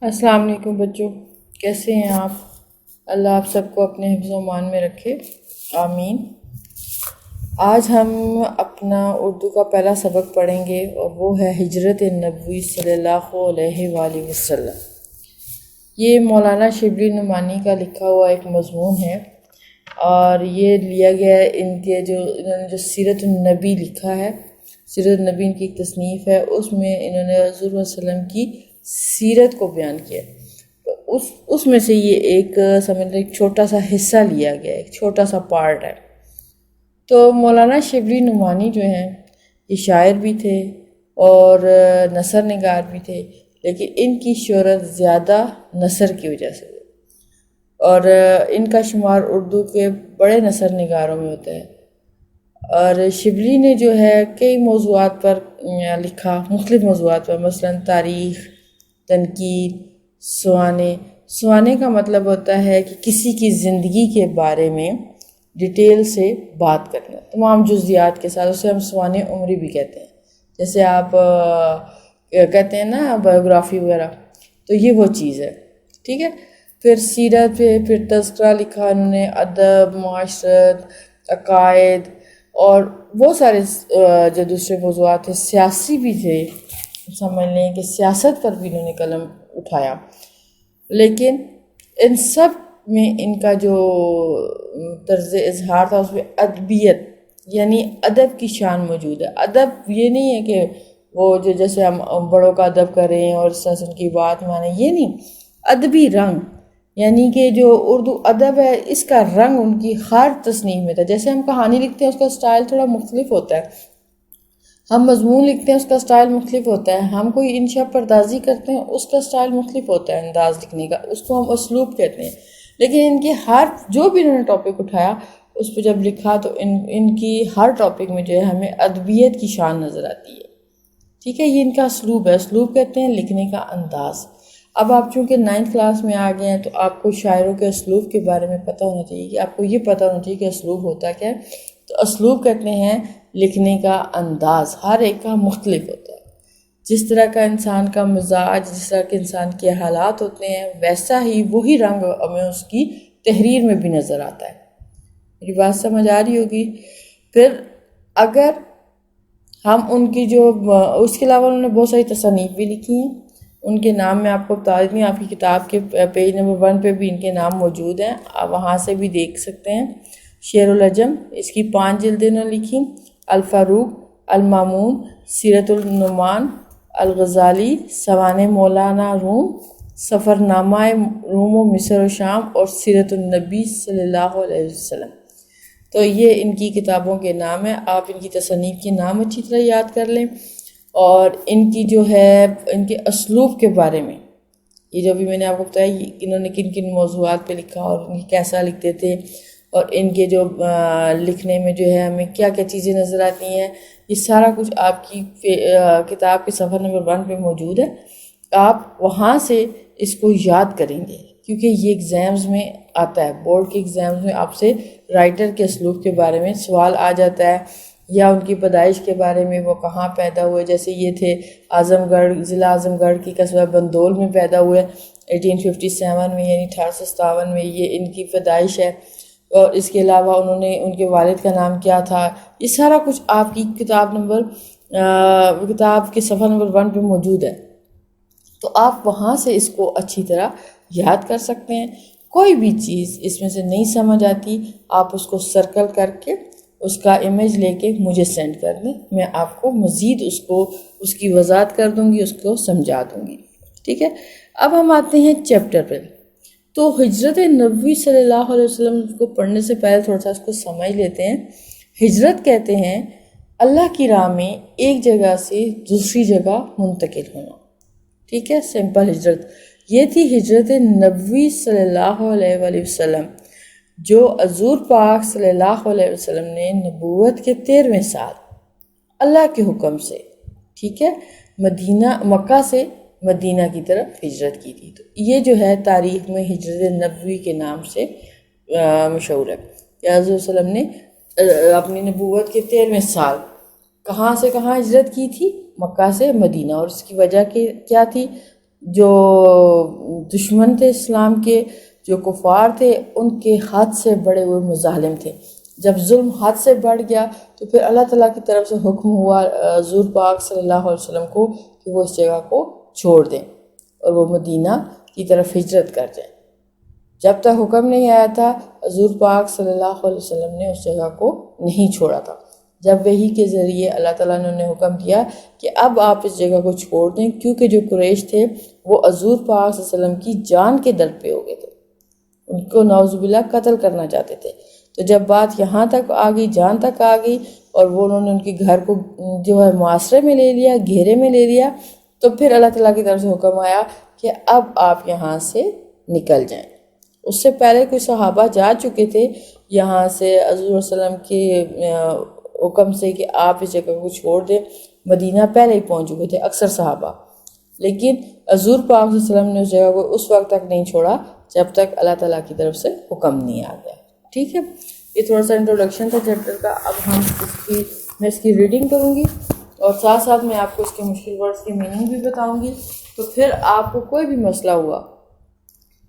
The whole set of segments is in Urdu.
السلام علیکم بچوں، کیسے ہیں آپ؟ اللہ آپ سب کو اپنے حفظ و امان میں رکھے، آمین۔ آج ہم اپنا اردو کا پہلا سبق پڑھیں گے اور وہ ہے ہجرت نبوی صلی اللہ علیہ وآلہ وسلم۔ یہ مولانا شبلی نعمانی کا لکھا ہوا ایک مضمون ہے اور یہ لیا گیا ہے انہوں نے جو سیرت النبی لکھا ہے، سیرت النبی کی ایک تصنیف ہے، اس میں انہوں نے حضور صلی اللہ علیہ وسلم کی سیرت کو بیان کیا۔ تو اس میں سے یہ ایک سمجھ لیں ایک چھوٹا سا حصہ لیا گیا ہے، ایک چھوٹا سا پارٹ ہے۔ تو مولانا شبلی نعمانی جو ہیں یہ شاعر بھی تھے اور نثر نگار بھی تھے، لیکن ان کی شہرت زیادہ نثر کی وجہ سے اور ان کا شمار اردو کے بڑے نثر نگاروں میں ہوتا ہے۔ اور شبلی نے جو ہے کئی موضوعات پر لکھا، مختلف موضوعات پر، مثلا تاریخ، تنقید، سوانے کا مطلب ہوتا ہے کہ کسی کی زندگی کے بارے میں ڈیٹیل سے بات کرنا، تمام جزیات کے ساتھ، اسے ہم سوانح عمری بھی کہتے ہیں۔ جیسے آپ کہتے ہیں نا بایوگرافی وغیرہ، تو یہ وہ چیز ہے، ٹھیک ہے۔ پھر سیرت پھر تذکرہ لکھا انہوں نے، ادب، معاشرت، عقائد اور بہت سارے جو دوسرے موضوعات تھے، سیاسی بھی تھے، سمجھ لیں کہ سیاست پر بھی انہوں نے قلم اٹھایا۔ لیکن ان سب میں ان کا جو طرز اظہار تھا اس میں ادبیت یعنی ادب کی شان موجود ہے۔ ادب یہ نہیں ہے کہ وہ جو جیسے ہم بڑوں کا ادب کریں اور اس طرح سے ان کی بات مانیں، یہ نہیں، ادبی رنگ، یعنی کہ جو اردو ادب ہے اس کا رنگ ان کی ہر تصنیف میں تھا۔ جیسے ہم کہانی لکھتے ہیں اس کا سٹائل تھوڑا مختلف ہوتا ہے، ہم مضمون لکھتے ہیں اس کا سٹائل مختلف ہوتا ہے، ہم کوئی انشاء پردازی کرتے ہیں اس کا سٹائل مختلف ہوتا ہے، انداز لکھنے کا، اس کو ہم اسلوب کہتے ہیں۔ لیکن ان کے جو بھی انہوں نے ٹاپک اٹھایا اس پہ جب لکھا تو ان کی ہر ٹاپک میں جو ہے ہمیں ادبیت کی شان نظر آتی ہے، ٹھیک ہے۔ یہ ان کا اسلوب ہے، اسلوب کہتے ہیں لکھنے کا انداز۔ اب آپ چونکہ 9th کلاس میں آ گئے ہیں تو آپ کو شاعروں کے اسلوب کے بارے میں پتہ ہونا چاہیے کہ آپ کو یہ پتہ ہونا چاہیے کہ اسلوب ہوتا کیا ہے۔ تو اسلوب کہتے ہیں لکھنے کا انداز، ہر ایک کا مختلف ہوتا ہے۔ جس طرح کا انسان کا مزاج، جس طرح کے انسان کے حالات ہوتے ہیں، ویسا ہی وہی رنگ ہمیں اس کی تحریر میں بھی نظر آتا ہے۔ میری بات سمجھ آ رہی ہوگی؟ پھر اگر ہم ان کی جو اس کے علاوہ انہوں نے بہت ساری تصانیف بھی لکھی ہیں، ان کے نام میں آپ کو بتا دیتی ہوں، آپ کی کتاب کے پیج نمبر 1 پہ بھی ان کے نام موجود ہیں، آپ وہاں سے بھی دیکھ سکتے ہیں۔ شعر العجم، اس کی 5 جلدیں انہوں نے لکھی، الفاروق، المامون، سیرت النعمان، الغزالی، سوانح مولانا روم، سفر نامہ روم و مصر و شام اور سیرت النبی صلی اللہ علیہ وسلم۔ تو یہ ان کی کتابوں کے نام ہیں، آپ ان کی تصانیف کے نام اچھی طرح یاد کر لیں، اور ان کی جو ہے ان کے اسلوب کے بارے میں، یہ جو بھی میں نے آپ کو بتایا انہوں نے کن کن موضوعات پہ لکھا اور ان کی کیسا لکھتے تھے، اور ان کے جو لکھنے میں جو ہے ہمیں کیا کیا چیزیں نظر آتی ہیں، یہ سارا کچھ آپ کی کتاب کے صفحہ نمبر 1 پہ موجود ہے۔ آپ وہاں سے اس کو یاد کریں گے کیونکہ یہ ایگزامز میں آتا ہے، بورڈ کے ایگزامز میں آپ سے رائٹر کے اسلوب کے بارے میں سوال آ جاتا ہے، یا ان کی پیدائش کے بارے میں، وہ کہاں پیدا ہوئے۔ جیسے یہ تھے اعظم گڑھ، ضلع اعظم گڑھ کی قصبہ بندول میں پیدا ہوئے 1857 میں، یعنی 1857 میں یہ ان کی پیدائش ہے۔ اور اس کے علاوہ انہوں نے ان کے والد کا نام کیا تھا، یہ سارا کچھ آپ کی کتاب کے صفحہ نمبر 1 پہ موجود ہے، تو آپ وہاں سے اس کو اچھی طرح یاد کر سکتے ہیں۔ کوئی بھی چیز اس میں سے نہیں سمجھ آتی، آپ اس کو سرکل کر کے اس کا امیج لے کے مجھے سینڈ کر دیں، میں آپ کو مزید اس کی وضاحت کر دوں گی، اس کو سمجھا دوں گی، ٹھیک ہے۔ اب ہم آتے ہیں چیپٹر پہ۔ تو ہجرت نبوی صلی اللہ علیہ وسلم کو پڑھنے سے پہلے تھوڑا سا اس کو سمجھ لیتے ہیں۔ ہجرت کہتے ہیں اللہ کی راہ میں ایک جگہ سے دوسری جگہ منتقل ہونا، ٹھیک ہے، سمپل ہجرت۔ یہ تھی ہجرت نبوی صلی اللہ علیہ وآلہ وسلم، جو حضور پاک صلی اللہ علیہ وسلم نے نبوت کے 13ویں سال اللہ کے حکم سے، ٹھیک ہے، مکہ سے مدینہ کی طرف ہجرت کی تھی۔ تو یہ جو ہے تاریخ میں ہجرت نبوی کے نام سے مشہور ہے کہ حضور صلی اللہ علیہ وسلم نے اپنی نبوت کے 13ویں سال کہاں سے کہاں ہجرت کی تھی؟ مکہ سے مدینہ۔ اور اس کی وجہ کیا تھی؟ جو دشمن تھے اسلام کے، جو کفار تھے، ان کے حد سے بڑے ہوئے مظالم تھے۔ جب ظلم حد سے بڑھ گیا تو پھر اللہ تعالیٰ کی طرف سے حکم ہوا حضور پاک صلی اللہ علیہ وسلم کو کہ وہ اس جگہ کو چھوڑ دیں اور وہ مدینہ کی طرف ہجرت کر جائیں۔ جب تک حکم نہیں آیا تھا حضور پاک صلی اللہ علیہ وسلم نے اس جگہ کو نہیں چھوڑا تھا۔ جب وحی کے ذریعے اللہ تعالیٰ نے انہیں حکم دیا کہ اب آپ اس جگہ کو چھوڑ دیں، کیونکہ جو قریش تھے وہ حضور پاک صلی اللہ علیہ وسلم کی جان کے در پہ ہو گئے تھے، ان کو نعوذ باللہ قتل کرنا چاہتے تھے۔ تو جب بات یہاں تک آ گئی، جان تک آ گئی، اور وہ انہوں نے ان کے گھر کو جو ہے معاشرے میں لے لیا، گھیرے میں لے لیا، تو پھر اللہ تعالیٰ کی طرف سے حکم آیا کہ اب آپ یہاں سے نکل جائیں۔ اس سے پہلے کوئی صحابہ جا چکے تھے یہاں سے حضور صلی اللہ علیہ وسلم کے حکم سے کہ آپ اس جگہ کو چھوڑ دیں، مدینہ پہلے ہی پہنچ چکے تھے اکثر صحابہ، لیکن حضور پاک صلی اللہ علیہ وسلم نے اس جگہ کو اس وقت تک نہیں چھوڑا جب تک اللہ تعالیٰ کی طرف سے حکم نہیں آ گیا۔ ٹھیک ہے، یہ تھوڑا سا انٹروڈکشن تھا چیپٹر کا۔ اب میں اس کی ریڈنگ کروں گی اور ساتھ ساتھ میں آپ کو اس کے مشکل ورڈز کی میننگ بھی بتاؤں گی، تو پھر آپ کو کوئی بھی مسئلہ ہوا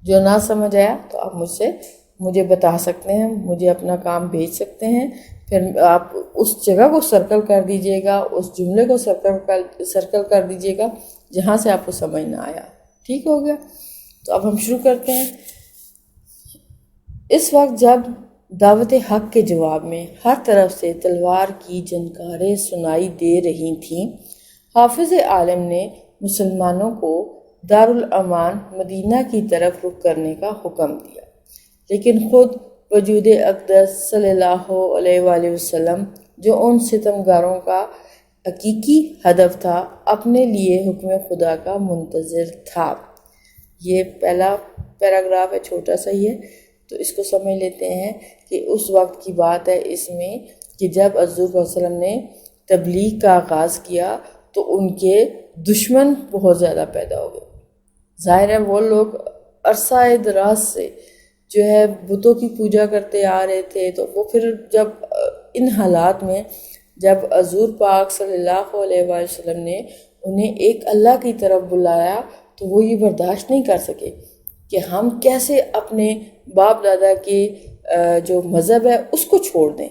جو نہ سمجھ آیا تو آپ مجھے بتا سکتے ہیں، مجھے اپنا کام بھیج سکتے ہیں، پھر آپ اس جگہ کو سرکل کر دیجئے گا، اس جملے کو سرکل کر دیجئے گا جہاں سے آپ کو سمجھ نہ آیا۔ ٹھیک ہو گیا؟ تو اب ہم شروع کرتے ہیں۔ اس وقت جب دعوت حق کے جواب میں ہر طرف سے تلوار کی جنکاریں سنائی دے رہی تھیں، حافظ عالم نے مسلمانوں کو دارالامان مدینہ کی طرف رخ کرنے کا حکم دیا، لیکن خود وجود اقدس صلی اللہ علیہ وآلہ وسلم جو ان ستمگاروں کا حقیقی ہدف تھا، اپنے لیے حکم خدا کا منتظر تھا۔ یہ پہلا پیراگراف ہے، چھوٹا سا ہی ہے، تو اس کو سمجھ لیتے ہیں کہ اس وقت کی بات ہے اس میں کہ جب حضور صلی اللہ علیہ وسلم نے تبلیغ کا آغاز کیا تو ان کے دشمن بہت زیادہ پیدا ہو گئے۔ ظاہر ہے وہ لوگ عرصہ دراز سے جو ہے بتوں کی پوجا کرتے آ رہے تھے، تو وہ پھر جب ان حالات میں جب حضور پاک صلی اللہ علیہ وآلہ وسلم نے انہیں ایک اللہ کی طرف بلایا تو وہ یہ برداشت نہیں کر سکے کہ ہم کیسے اپنے باپ دادا کے جو مذہب ہے اس کو چھوڑ دیں۔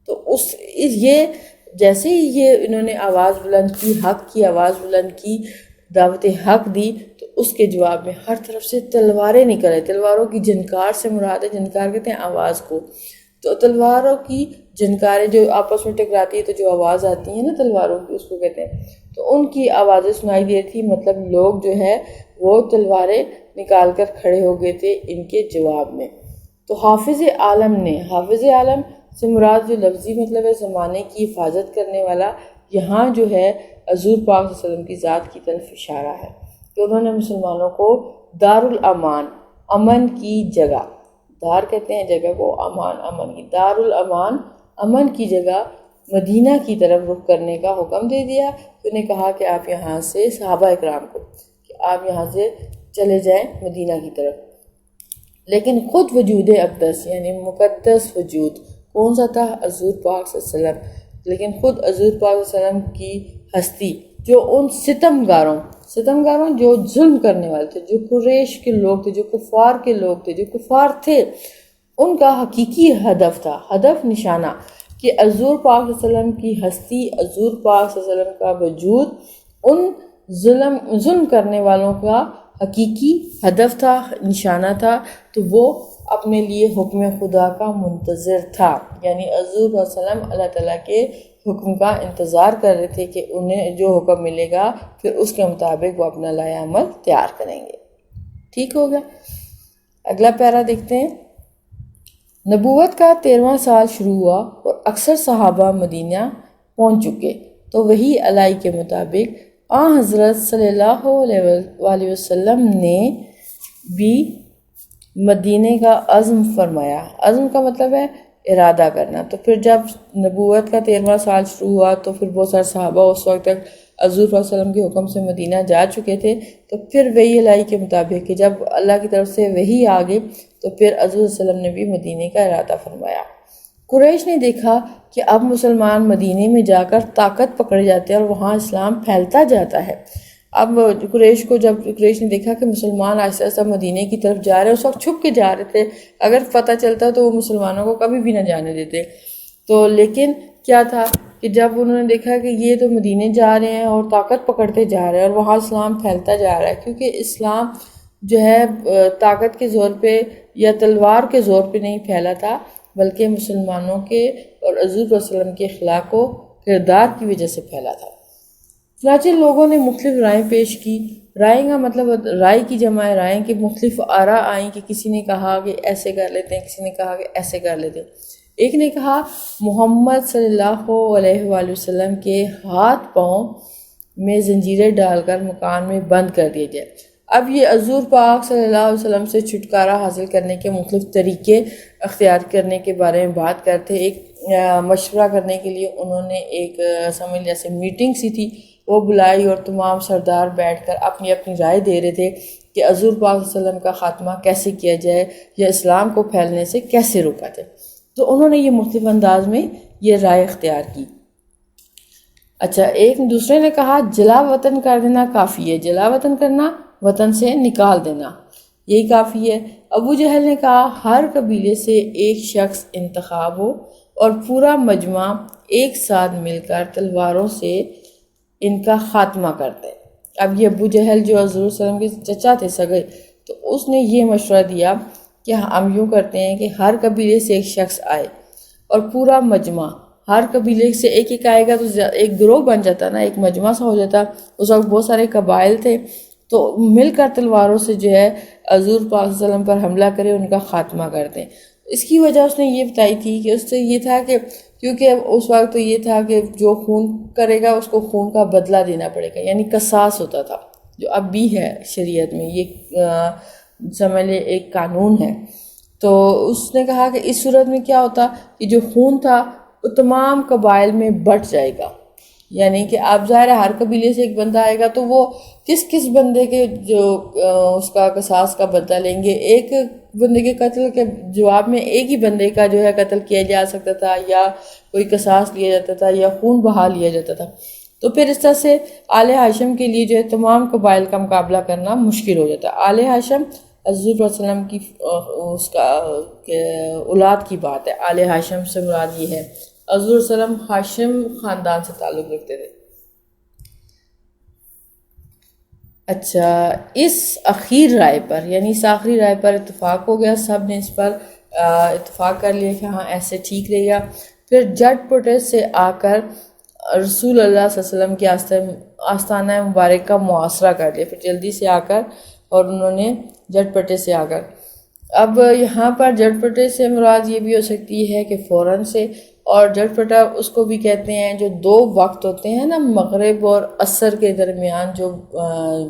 تو یہ جیسے ہی یہ انہوں نے آواز بلند کی، حق کی آواز بلند کی، دعوت حق دی، تو اس کے جواب میں ہر طرف سے تلواریں نکل آئی۔ تلواروں کی جنکار سے مراد ہے، جنکار کہتے ہیں آواز کو، تو تلواروں کی جنکاریں جو آپس میں ٹکراتی ہے تو جو آواز آتی ہے نا تلواروں کی، اس کو کہتے ہیں، تو ان کی آوازیں سنائی دے تھی، مطلب لوگ جو ہے وہ تلواریں نکال کر کھڑے ہو گئے تھے ان کے جواب میں۔ تو حافظ عالم سے مراد جو لفظی مطلب ہے زمانے کی حفاظت کرنے والا، یہاں جو ہے حضور پاک صلی اللہ علیہ وسلم کی ذات کی طرف اشارہ ہے کہ انہوں نے مسلمانوں کو دارالامان، امن کی جگہ، دار کہتے ہیں جگہ کو، امان امن کی، دارالامان امن کی جگہ مدینہ کی طرف رخ کرنے کا حکم دے دیا۔ انہوں نے کہا کہ آپ یہاں سے، صحابہ اکرام کو، کہ آپ یہاں سے چلے جائیں مدینہ کی طرف، لیکن خود وجود اقدس یعنی مقدس وجود کون سا تھا؟ حضور پاک صلی اللہ علیہ وسلم، لیکن خود حضور پاک صلی اللہ علیہ وسلم کی ہستی جو ان ستمگاروں جو ظلم کرنے والے تھے، جو قریش کے لوگ تھے، جو کفار کے لوگ تھے، جو کفار تھے، ان کا حقیقی ہدف تھا، ہدف نشانہ، کہ حضور پاک صلی اللہ علیہ وسلم کی ہستی، حضور پاک صلی اللہ علیہ وسلم کا وجود ان ظلم کرنے والوں کا حقیقی ہدف تھا، نشانہ تھا، تو وہ اپنے لیے حکم خدا کا منتظر تھا، یعنی حضور صلی اللہ علیہ وسلم اللہ تعالیٰ کے حکم کا انتظار کر رہے تھے کہ انہیں جو حکم ملے گا پھر اس کے مطابق وہ اپنا لائحہ عمل تیار کریں گے۔ ٹھیک ہو گیا؟ اگلا پیرا دیکھتے ہیں۔ نبوت کا 13واں سال شروع ہوا اور اکثر صحابہ مدینہ پہنچ چکے، تو وحی الہی کے مطابق حضرت صلی اللہ علیہ وآلہ وسلم نے بھی مدینے کا عزم فرمایا۔ عزم کا مطلب ہے ارادہ کرنا۔ تو پھر جب نبوت کا 13واں سال شروع ہوا تو پھر بہت سارے صحابہ اس وقت تک حضور صلی اللہ علیہ وسلم کے حکم سے مدینہ جا چکے تھے، تو پھر وحی الہی کے مطابق کہ جب اللہ کی طرف سے وحی آ گئی تو پھر حضور صلی اللہ علیہ وسلم نے بھی مدینے کا ارادہ فرمایا۔ قریش نے دیکھا کہ اب مسلمان مدینے میں جا کر طاقت پکڑے جاتے ہیں اور وہاں اسلام پھیلتا جاتا ہے، اب جب قریش نے دیکھا کہ مسلمان آہستہ آہستہ مدینے کی طرف جا رہے ہیں، اس وقت چھپ کے جا رہے تھے، اگر پتہ چلتا تو وہ مسلمانوں کو کبھی بھی نہ جانے دیتے، تو لیکن کیا تھا کہ جب انہوں نے دیکھا کہ یہ تو مدینے جا رہے ہیں اور طاقت پکڑتے جا رہے ہیں اور وہاں اسلام پھیلتا جا رہا ہے، کیونکہ اسلام جو ہے طاقت کے زور پہ یا تلوار کے زور پہ نہیں پھیلا تھا، بلکہ مسلمانوں کے اور حضور صلی اللہ علیہ وسلم کے اخلاق و کردار کی وجہ سے پھیلا تھا۔ چنانچہ لوگوں نے مختلف رائیں پیش کی۔ رائے کا مطلب رائے کی جمع ہے رائیں کہ مختلف آراء آئیں کہ کسی نے کہا کہ ایسے کر لیتے ہیں، کسی نے کہا کہ ایسے کر لیتے ہیں۔ ایک نے کہا محمد صلی اللہ علیہ وآلہ وسلم کے ہاتھ پاؤں میں زنجیریں ڈال کر مکان میں بند کر دیے جائے۔ اب یہ حضور پاک صلی اللہ علیہ وسلم سے چھٹکارا حاصل کرنے کے مختلف طریقے اختیار کرنے کے بارے میں بات کرتے۔ ایک مشورہ کرنے کے لیے انہوں نے ایک سمجھ جیسے میٹنگ سی تھی وہ بلائی، اور تمام سردار بیٹھ کر اپنی اپنی رائے دے رہے تھے کہ حضور پاک صلی اللہ علیہ وسلم کا خاتمہ کیسے کیا جائے یا اسلام کو پھیلنے سے کیسے روکا جائے۔ تو انہوں نے یہ مختلف انداز میں یہ رائے اختیار کی۔ اچھا، ایک دوسرے نے کہا جلا وطن کر دینا کافی ہے، جلا وطن کرنا وطن سے نکال دینا یہی کافی ہے۔ ابو جہل نے کہا ہر قبیلے سے ایک شخص انتخاب ہو اور پورا مجمع ایک ساتھ مل کر تلواروں سے ان کا خاتمہ کرتے۔ اب یہ ابو جہل جو حضور صلی اللہ علیہ وسلم کے چچا تھے سگے، تو اس نے یہ مشورہ دیا کہ ہم یوں کرتے ہیں کہ ہر قبیلے سے ایک شخص آئے اور پورا مجمع، ہر قبیلے سے ایک ایک آئے گا تو ایک گروہ بن جاتا نا، ایک مجمع سا ہو جاتا۔ اس وقت بہت سارے قبائل تھے، تو مل کر تلواروں سے جو ہے حضور پاک صلی اللہ علیہ وسلم پر حملہ کرے، ان کا خاتمہ کرتے۔ اس کی وجہ اس نے یہ بتائی تھی کہ اس سے یہ تھا کہ کیونکہ اس وقت تو یہ تھا کہ جو خون کرے گا اس کو خون کا بدلہ دینا پڑے گا، یعنی قصاص ہوتا تھا، جو اب بھی ہے شریعت میں، یہ سمجھ لے ایک قانون ہے۔ تو اس نے کہا کہ اس صورت میں کیا ہوتا کہ جو خون تھا وہ تمام قبائل میں بٹ جائے گا، یعنی کہ آپ ظاہر ہے ہر قبیلے سے ایک بندہ آئے گا تو وہ کس بندے کے جو اس کا قصاص کا بدلہ لیں گے۔ ایک بندے کے قتل کے جواب میں ایک ہی بندے کا جو ہے قتل کیا جا سکتا تھا، یا کوئی قصاص لیا جاتا تھا، یا خون بہا لیا جاتا تھا۔ تو پھر اس طرح سے آل ہاشم کے لیے جو ہے تمام قبائل کا مقابلہ کرنا مشکل ہو جاتا۔ آل ہاشم حضور صلی اللہ علیہ وسلم کی اس کا اولاد کی بات ہے، آل ہاشم سے مراد یہ ہے حضور صلی اللہ علیہ وسلم ہاشم خاندان سے تعلق رکھتے تھے۔ اچھا، اس آخری رائے پر اتفاق ہو گیا، سب نے اس پر اتفاق کر لیا کہ ہاں ایسے ٹھیک رہے گا۔ پھر جٹ پٹے سے آ کر رسول اللہ صلی اللہ علیہ وسلم کے آستانہ مبارک کا محاصرہ کر لیا، پھر جلدی سے آ کر، اور انہوں نے جٹ پٹے سے آ کر، اب یہاں پر جٹ پٹے سے مراد یہ بھی ہو سکتی ہے کہ فوراً سے، اور جٹ پٹا اس کو بھی کہتے ہیں جو دو وقت ہوتے ہیں نا، مغرب اور عصر کے درمیان جو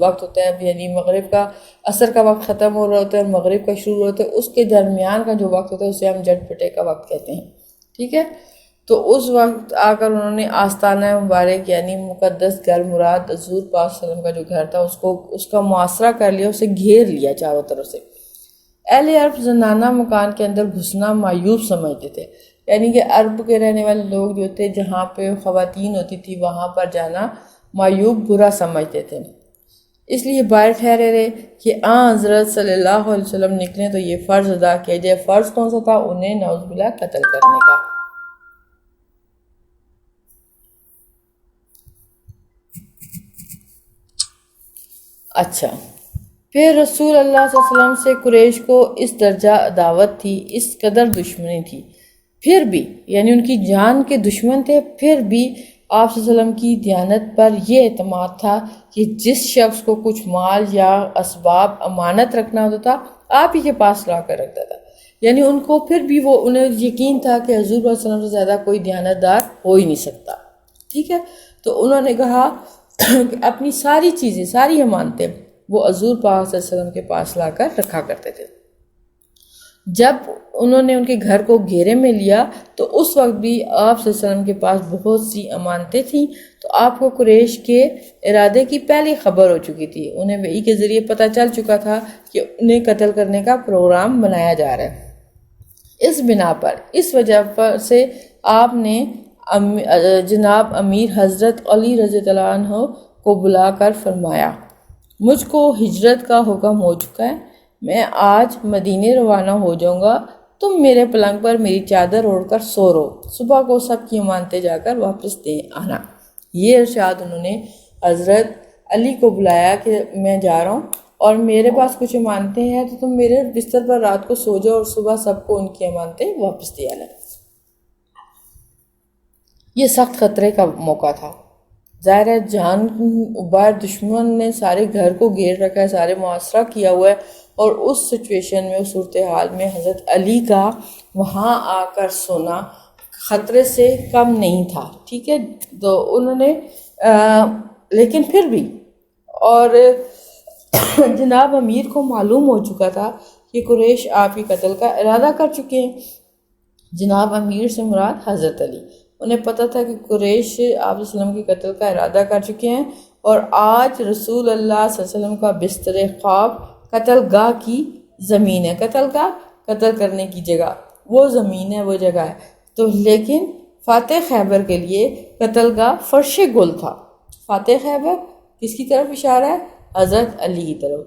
وقت ہوتا ہے، یعنی مغرب کا عصر کا وقت ختم ہو رہا ہوتا ہے اور مغرب کا شروع ہوتا ہے، اس کے درمیان کا جو وقت ہوتا ہے اسے ہم جٹ پٹے کا وقت کہتے ہیں، ٹھیک ہے۔ تو اس وقت آ کر انہوں نے آستانہ مبارک یعنی مقدس گھر مراد حضور پاک صلی اللہ علیہ وسلم کا جو گھر تھا اس کا محاصرہ کر لیا، اسے گھیر لیا چاروں طرف سے۔ اہل عرب زنانہ مکان کے اندر گھسنا معیوب سمجھتے تھے، یعنی کہ عرب کے رہنے والے لوگ جو تھے جہاں پہ خواتین ہوتی تھی وہاں پر جانا معیوب برا سمجھتے تھے، اس لیے باہر ٹھہرے رہے کہ حضرت صلی اللہ علیہ وسلم نکلیں تو یہ فرض ادا کیا جائے۔ فرض کون سا تھا؟ انہیں نعوذ باللہ قتل کرنے کا۔ اچھا، پھر رسول اللہ صلی اللہ علیہ وسلم سے قریش کو اس درجہ عداوت تھی، اس قدر دشمنی تھی، پھر بھی یعنی ان کی جان کے دشمن تھے، پھر بھی آپ صلی اللہ علیہ وسلم کی دیانت پر یہ اعتماد تھا کہ جس شخص کو کچھ مال یا اسباب امانت رکھنا ہوتا تھا آپ ہی کے پاس لا کر رکھتا تھا، یعنی ان کو پھر بھی انہیں یقین تھا کہ حضور صلی اللہ علیہ وسلم سے زیادہ کوئی دیانت دار ہو ہی نہیں سکتا، ٹھیک ہے۔ تو انہوں نے کہا کہ اپنی ساری چیزیں، ساری امانتیں وہ حضور پاک صلی اللہ علیہ وسلم کے پاس لا کر رکھا کرتے تھے۔ جب انہوں نے ان کے گھر کو گھیرے میں لیا تو اس وقت بھی آپ صلی اللہ علیہ وسلم کے پاس بہت سی امانتیں تھیں، تو آپ کو قریش کے ارادے کی پہلی خبر ہو چکی تھی، انہیں وحی کے ذریعے پتہ چل چکا تھا کہ انہیں قتل کرنے کا پروگرام بنایا جا رہا ہے۔ اس بنا پر، اس وجہ پر سے آپ نے جناب امیر حضرت علی رضی اللہ عنہ کو بلا کر فرمایا، مجھ کو ہجرت کا حکم ہو چکا ہے، میں آج مدینے روانہ ہو جاؤں گا، تم میرے پلنگ پر میری چادر اوڑھ کر سو رہو، صبح کو سب کی امانتیں جا کر واپس دے آنا۔ یہ ارشاد انہوں نے حضرت علی کو بلایا کہ میں جا رہا ہوں اور میرے پاس کچھ امانتیں ہیں، تو تم میرے بستر پر رات کو سو جاؤ اور صبح سب کو ان کی امانتیں واپس دے آنا۔ یہ سخت خطرے کا موقع تھا، ظاہر ہے جان باہر دشمن نے سارے گھر کو گھیر رکھا ہے، سارے محاصرہ کیا ہوا ہے، اور اس سچویشن میں، اس صورتحال میں حضرت علی کا وہاں آ کر سونا خطرے سے کم نہیں تھا، ٹھیک ہے۔ تو انہوں نے لیکن پھر بھی، اور جناب امیر کو معلوم ہو چکا تھا کہ قریش آپ کے قتل کا ارادہ کر چکے ہیں۔ جناب امیر سے مراد حضرت علی، انہیں پتہ تھا کہ قریش آپ صلی اللہ علیہ وسلم کے قتل کا ارادہ کر چکے ہیں، اور آج رسول اللہ صلی اللہ علیہ وسلم کا بستر خواب قتل گاہ کی زمین ہے، قتل گاہ، قتل کرنے کی جگہ، وہ زمین ہے، وہ جگہ ہے۔ تو لیکن فاتح خیبر کے لیے قتل گاہ فرش گل تھا۔ فاتح خیبر کس کی طرف اشارہ ہے؟ حضرت علی کی طرف،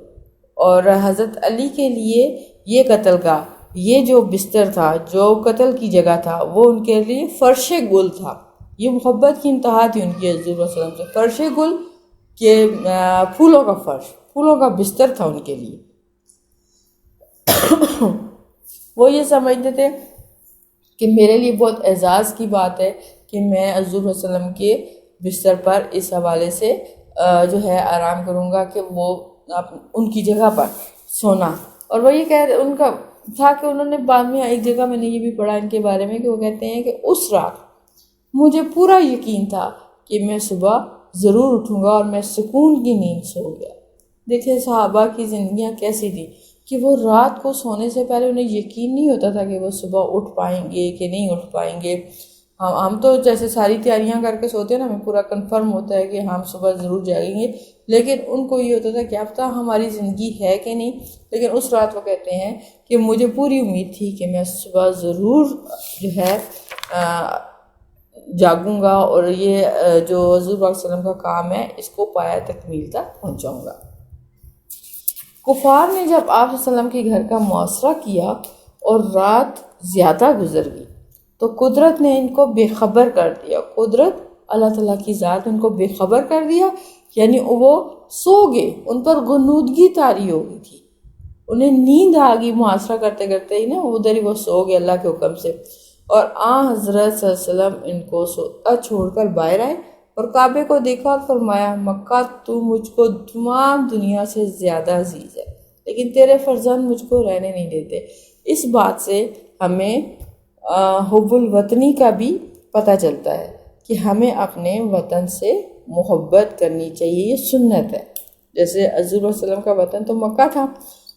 اور حضرت علی کے لیے یہ قتل گاہ، یہ جو بستر تھا، جو قتل کی جگہ تھا، وہ ان کے لیے فرش گل تھا۔ یہ محبت کی انتہا تھی ان کی حضور صلی اللہ علیہ وسلم سے، فرش گل کے پھولوں کا فرش، پھولوں کا بستر تھا ان کے لیے۔ وہ یہ سمجھتے تھے کہ میرے لیے بہت اعزاز کی بات ہے کہ میں حضور صلی اللہ علیہ وسلم کے بستر پر اس حوالے سے جو ہے آرام کروں گا کہ وہ ان کی جگہ پر سونا۔ اور وہ یہ کہہ رہے، ان کا تھا کہ انہوں نے بعد میں ایک جگہ میں نے یہ بھی پڑھا ان کے بارے میں کہ وہ کہتے ہیں کہ اس رات مجھے پورا یقین تھا کہ میں صبح ضرور اٹھوں گا اور میں سکون کی نیند سو گیا۔ دیکھیں صحابہ کی زندگیاں کیسی تھی کہ وہ رات کو سونے سے پہلے انہیں یقین نہیں ہوتا تھا کہ وہ صبح اٹھ پائیں گے کہ نہیں اٹھ پائیں گے۔ ہم تو جیسے ساری تیاریاں کر کے سوتے ہیں نا، ہمیں پورا کنفرم ہوتا ہے کہ ہم صبح ضرور جاگیں گے، لیکن ان کو یہ ہوتا تھا کہ اب تک ہماری زندگی ہے کہ نہیں۔ لیکن اس رات وہ کہتے ہیں کہ مجھے پوری امید تھی کہ میں صبح ضرور جو ہے جاگوں گا اور یہ جو حضور صلی اللہ علیہ وسلم کا کام ہے اس کو پایا تکمیل تک پہنچاؤں گا۔ کفار نے جب آپ صلی اللہ علیہ وسلم کے گھر کا محاصرہ کیا اور رات زیادہ گزر گئی تو قدرت نے ان کو بے خبر کر دیا۔ قدرت اللہ تعالیٰ کی ذات ان کو بے خبر کر دیا، یعنی وہ سو گئے، ان پر غنودگی طاری ہو گئی تھی، انہیں نیند آ گئی محاصرہ کرتے کرتے ہی نا، ادھر ہی وہ سو گئے اللہ کے حکم سے۔ اور حضرت صلی اللہ علیہ وسلم ان کو سوتا چھوڑ کر باہر آئے اور کعبے کو دیکھا اور فرمایا، مکہ تو مجھ کو تمام دنیا سے زیادہ عزیز ہے، لیکن تیرے فرزند مجھ کو رہنے نہیں دیتے۔ اس بات سے ہمیں حب الوطنی کا بھی پتہ چلتا ہے کہ ہمیں اپنے وطن سے محبت کرنی چاہیے، یہ سنت ہے۔ جیسے حضور صلی اللہ علیہ وسلم کا وطن تو مکہ تھا،